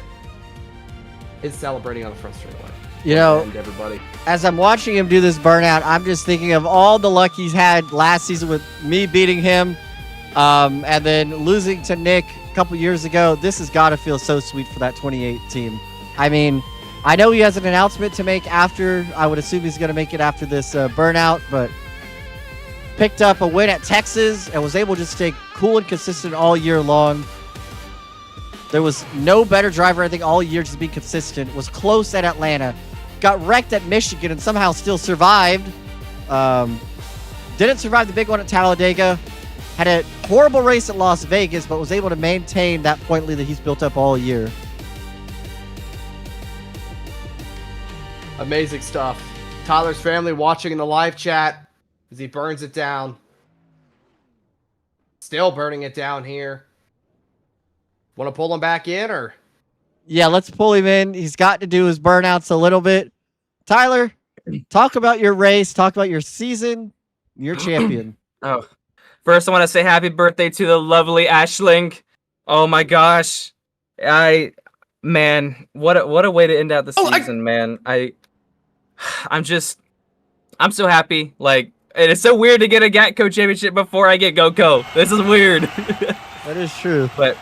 is celebrating on the front straightaway. You know, everybody. As I'm watching him do this burnout, I'm just thinking of all the luck he's had last season with me beating him, and then losing to Nick couple years ago. This has got to feel so sweet for that 28 team. I mean, I know he has an announcement to make after. I would assume he's going to make it after this burnout, but picked up a win at Texas and was able to stay cool and consistent all year long. There was no better driver, I think, all year just being consistent. Was close at Atlanta. Got wrecked at Michigan and somehow still survived. Didn't survive the big one at Talladega. Had a horrible race at Las Vegas, but was able to maintain that point lead that he's built up all year. Amazing stuff. Tyler's family watching in the live chat as he burns it down. Still burning it down here. Want to pull him back in, or? Yeah, let's pull him in. He's got to do his burnouts a little bit. Tyler, talk about your race. Talk about your season. You're champion. Oh, first I want to say happy birthday to the lovely Ashling. Oh my gosh, man, what a way to end out the season, man. I'm so happy. Like, it is so weird to get a GATCO championship before I get GoCo. This is weird. That is true. But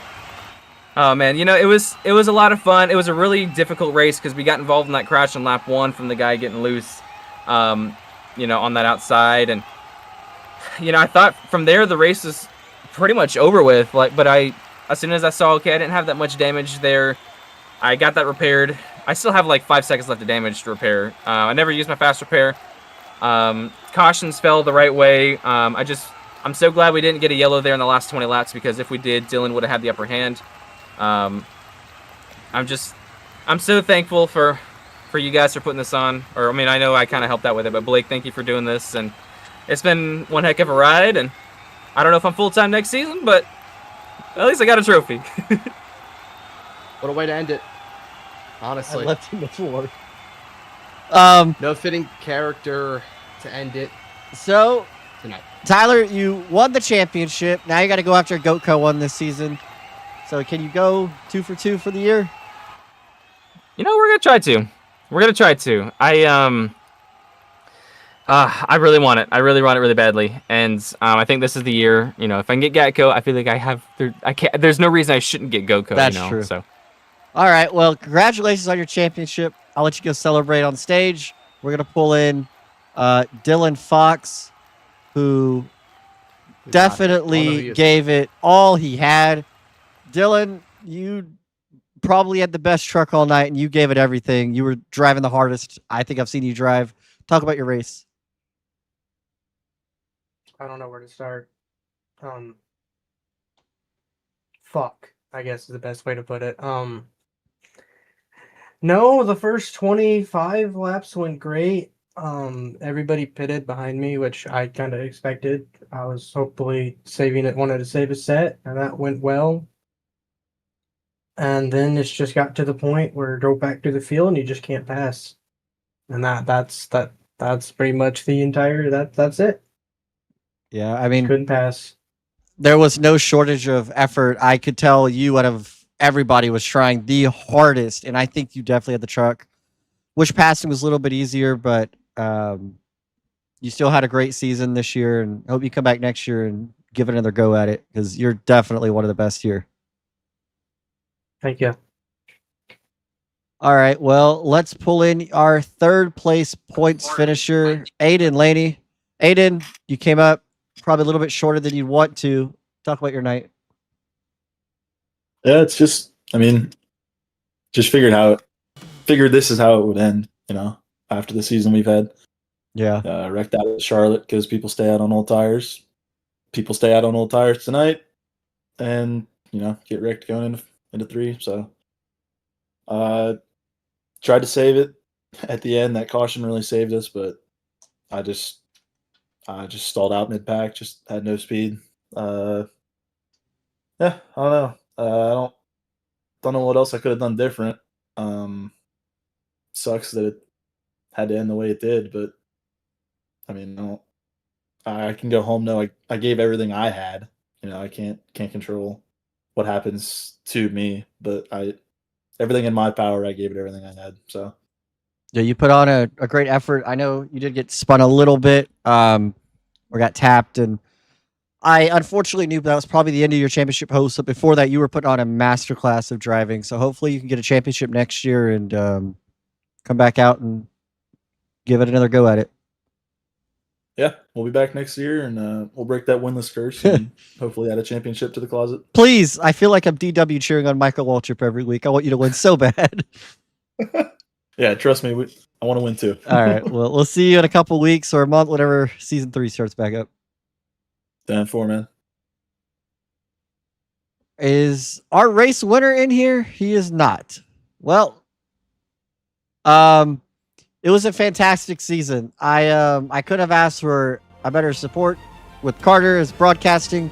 oh man, you know, it was a lot of fun. It was a really difficult race because we got involved in that crash on lap 1 from the guy getting loose, you know, on that outside. And you know, I thought from there the race was pretty much over with. Like, but as soon as I saw, okay, I didn't have that much damage there, I got that repaired. I still have like 5 seconds left of damage to repair. I never used my fast repair. Cautions fell the right way. I'm so glad we didn't get a yellow there in the last 20 laps, because if we did, Dylan would have had the upper hand. I'm so thankful for you guys for putting this on. Or, I mean, I know I kind of helped out with it, but Blake, thank you for doing this. And it's been one heck of a ride. And I don't know if I'm full-time next season, but at least I got a trophy. What a way to end it. Honestly. I left him the floor. No fitting character to end it. So, tonight. Tyler, you won the championship. Now you got to go after a GOATCO one this season. So can you go 2 for 2 for the year? You know, we're gonna try to. I really want it. I really want it really badly, and I think this is the year. You know, if I can get GATCO, I feel like I can't. There's no reason I shouldn't get GoCo. That's true. So, all right. Well, congratulations on your championship. I'll let you go celebrate on stage. We're gonna pull in Dylan Fox, who definitely gave it all he had. Dylan, you probably had the best truck all night, and you gave it everything. You were driving the hardest I think I've seen you drive. Talk about your race. I don't know where to start. Fuck, I guess is the best way to put it. No, the first 25 laps went great. Everybody pitted behind me, which I kind of expected. I was hopefully wanted to save a set, and that went well. And then it's just got to the point where drove back to the field and you just can't pass. And that's pretty much the entire that's it. Yeah, I mean, couldn't pass. There was no shortage of effort. I could tell you out of everybody was trying the hardest, and I think you definitely had the truck. Wish passing was a little bit easier, but you still had a great season this year, and hope you come back next year and give it another go at it, because you're definitely one of the best here. Thank you. All right, well, let's pull in our third place points finisher, Aiden Laney. Aiden, you came up probably a little bit shorter than you'd want to. Talk about your night. Yeah, it's just, I mean, just figured this is how it would end, you know, after the season we've had. Yeah. Wrecked out at Charlotte because people stay out on old tires. People stay out on old tires tonight and, you know, get wrecked going into 3. So, tried to save it at the end. That caution really saved us, but I just stalled out mid-pack, just had no speed. Yeah, I don't know. I don't know what else I could have done different. Sucks that it had to end the way it did, but I mean, I can go home now. I gave everything I had. You know, I can't control what happens to me, but everything in my power, I gave it everything I had. So yeah, you put on a great effort. I know you did get spun a little bit, or got tapped, and I unfortunately knew that was probably the end of your championship host. But before that, you were putting on a masterclass of driving. So hopefully you can get a championship next year and come back out and give it another go at it. Yeah, we'll be back next year, and we'll break that winless curse and hopefully add a championship to the closet. Please, I feel like I'm DW cheering on Michael Waltrip every week. I want you to win so bad. Yeah, trust me, I want to win too. All right, well, we'll see you in a couple weeks or a month, whenever season 3 starts back up. 10-4, man. Is our race winner in here? He is not. Well, it was a fantastic season. I could have asked for a better support with Carter as broadcasting,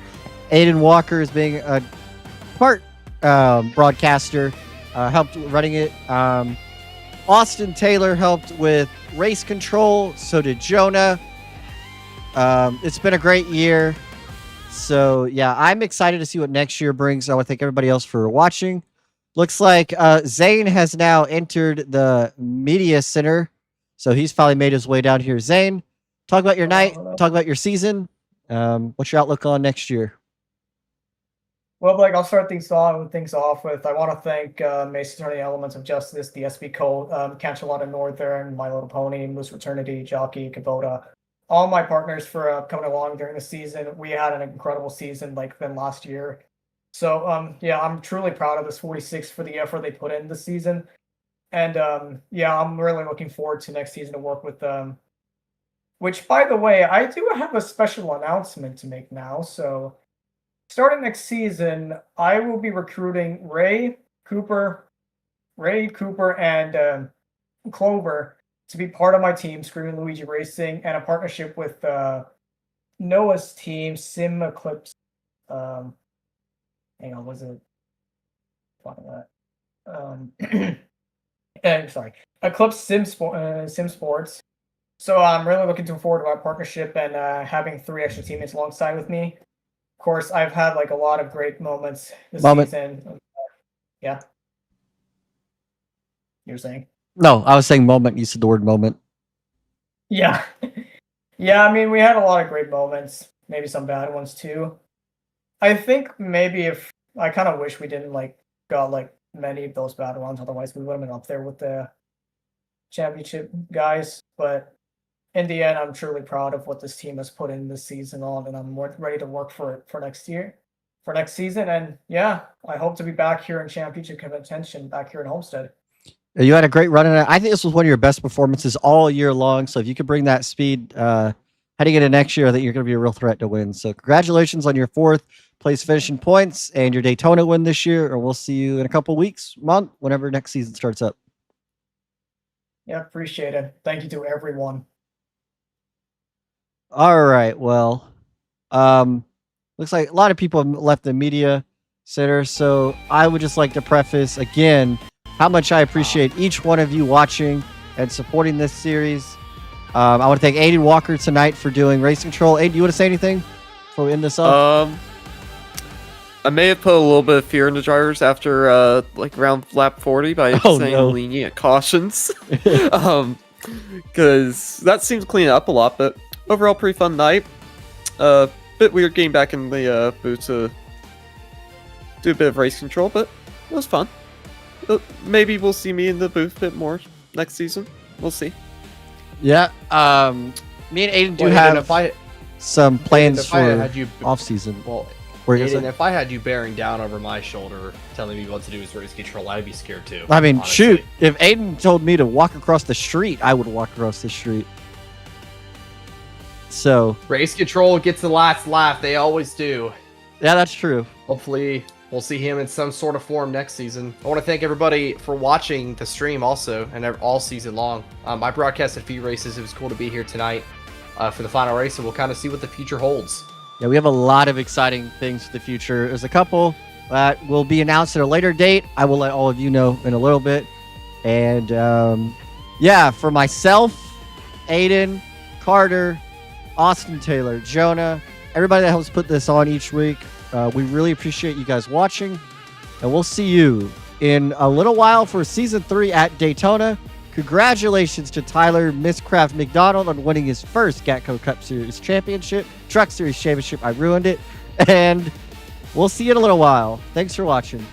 Aiden Walker as being a part broadcaster, helped running it. Austin Taylor helped with race control. So did Jonah. It's been a great year. So yeah, I'm excited to see what next year brings. I want to thank everybody else for watching. Looks like Zane has now entered the media center. So he's finally made his way down here. Zane, talk about your night, talk about your season. What's your outlook on next year? Well, Blake, I'll start things off with I want to thank Mason Attorney Elements of Justice, the SB Code, Canchelata Northern, My Little Pony, Moose Fraternity, Jockey, Kubota, all my partners for coming along during the season. We had an incredible season like than last year. So, yeah, I'm truly proud of this 46 for the effort they put in this season. And, yeah, I'm really looking forward to next season to work with them. Which, by the way, I do have a special announcement to make now. So, starting next season, I will be recruiting Ray, Cooper, and Clover to be part of my team, Screaming Luigi Racing, and a partnership with Noah's team, Sim Eclipse. Hang on, was it? Sorry, Eclipse Sim Sports. So I'm really looking forward to our partnership and having 3 extra teammates alongside with me. Of course, I've had like a lot of great moments this season. Yeah. You're saying? No, I was saying moment. You said the word moment. Yeah. Yeah, I mean, we had a lot of great moments. Maybe some bad ones too. I think maybe if I kind of wish we didn't got many of those bad ones. Otherwise, we would have been up there with the championship guys. But in the end, I'm truly proud of what this team has put in this season and I'm ready to work for next season. And yeah, I hope to be back here in championship contention, back here in Homestead. You had a great run in it. I think this was one of your best performances all year long. So if you could bring that speed heading into next year, I think you're going to be a real threat to win. So congratulations on your 4th place finishing points and your Daytona win this year. Or we'll see you in a couple weeks, month, whenever next season starts up. Yeah, appreciate it. Thank you to everyone. All right. Well, looks like a lot of people have left the media center. So I would just like to preface again how much I appreciate each one of you watching and supporting this series. I want to thank Aiden Walker tonight for doing race control. Aiden, do you want to say anything before we end this up? I may have put a little bit of fear in the drivers after around lap 40 by saying lenient cautions. Because that seems to clean it up a lot, but overall pretty fun night. Bit weird getting back in the booth to do a bit of race control, but it was fun. Maybe we'll see me in the booth a bit more next season. We'll see. Yeah. Me and Aiden do have some plans for off season. Well, Aiden, if I had you bearing down over my shoulder, telling me what to do with race control, I'd be scared too. I mean, honestly. shoot, if Aiden told me to walk across the street, I would walk across the street. So race control gets the last laugh. They always do. Yeah, that's true. Hopefully, we'll see him in some sort of form next season. I want to thank everybody for watching the stream also, and all season long. I broadcasted a few races. It was cool to be here tonight for the final race, and we'll kind of see what the future holds. Yeah, we have a lot of exciting things for the future. There's a couple that will be announced at a later date. I will let all of you know in a little bit. And yeah, for myself, Aiden, Carter, Austin Taylor, Jonah, everybody that helps put this on each week, we really appreciate you guys watching. And we'll see you in a little while for season 3 at Daytona. Congratulations to Tyler Miscraft McDonald on winning his first GATCO Cup Series championship, Truck Series championship. I ruined it. And we'll see you in a little while. Thanks for watching.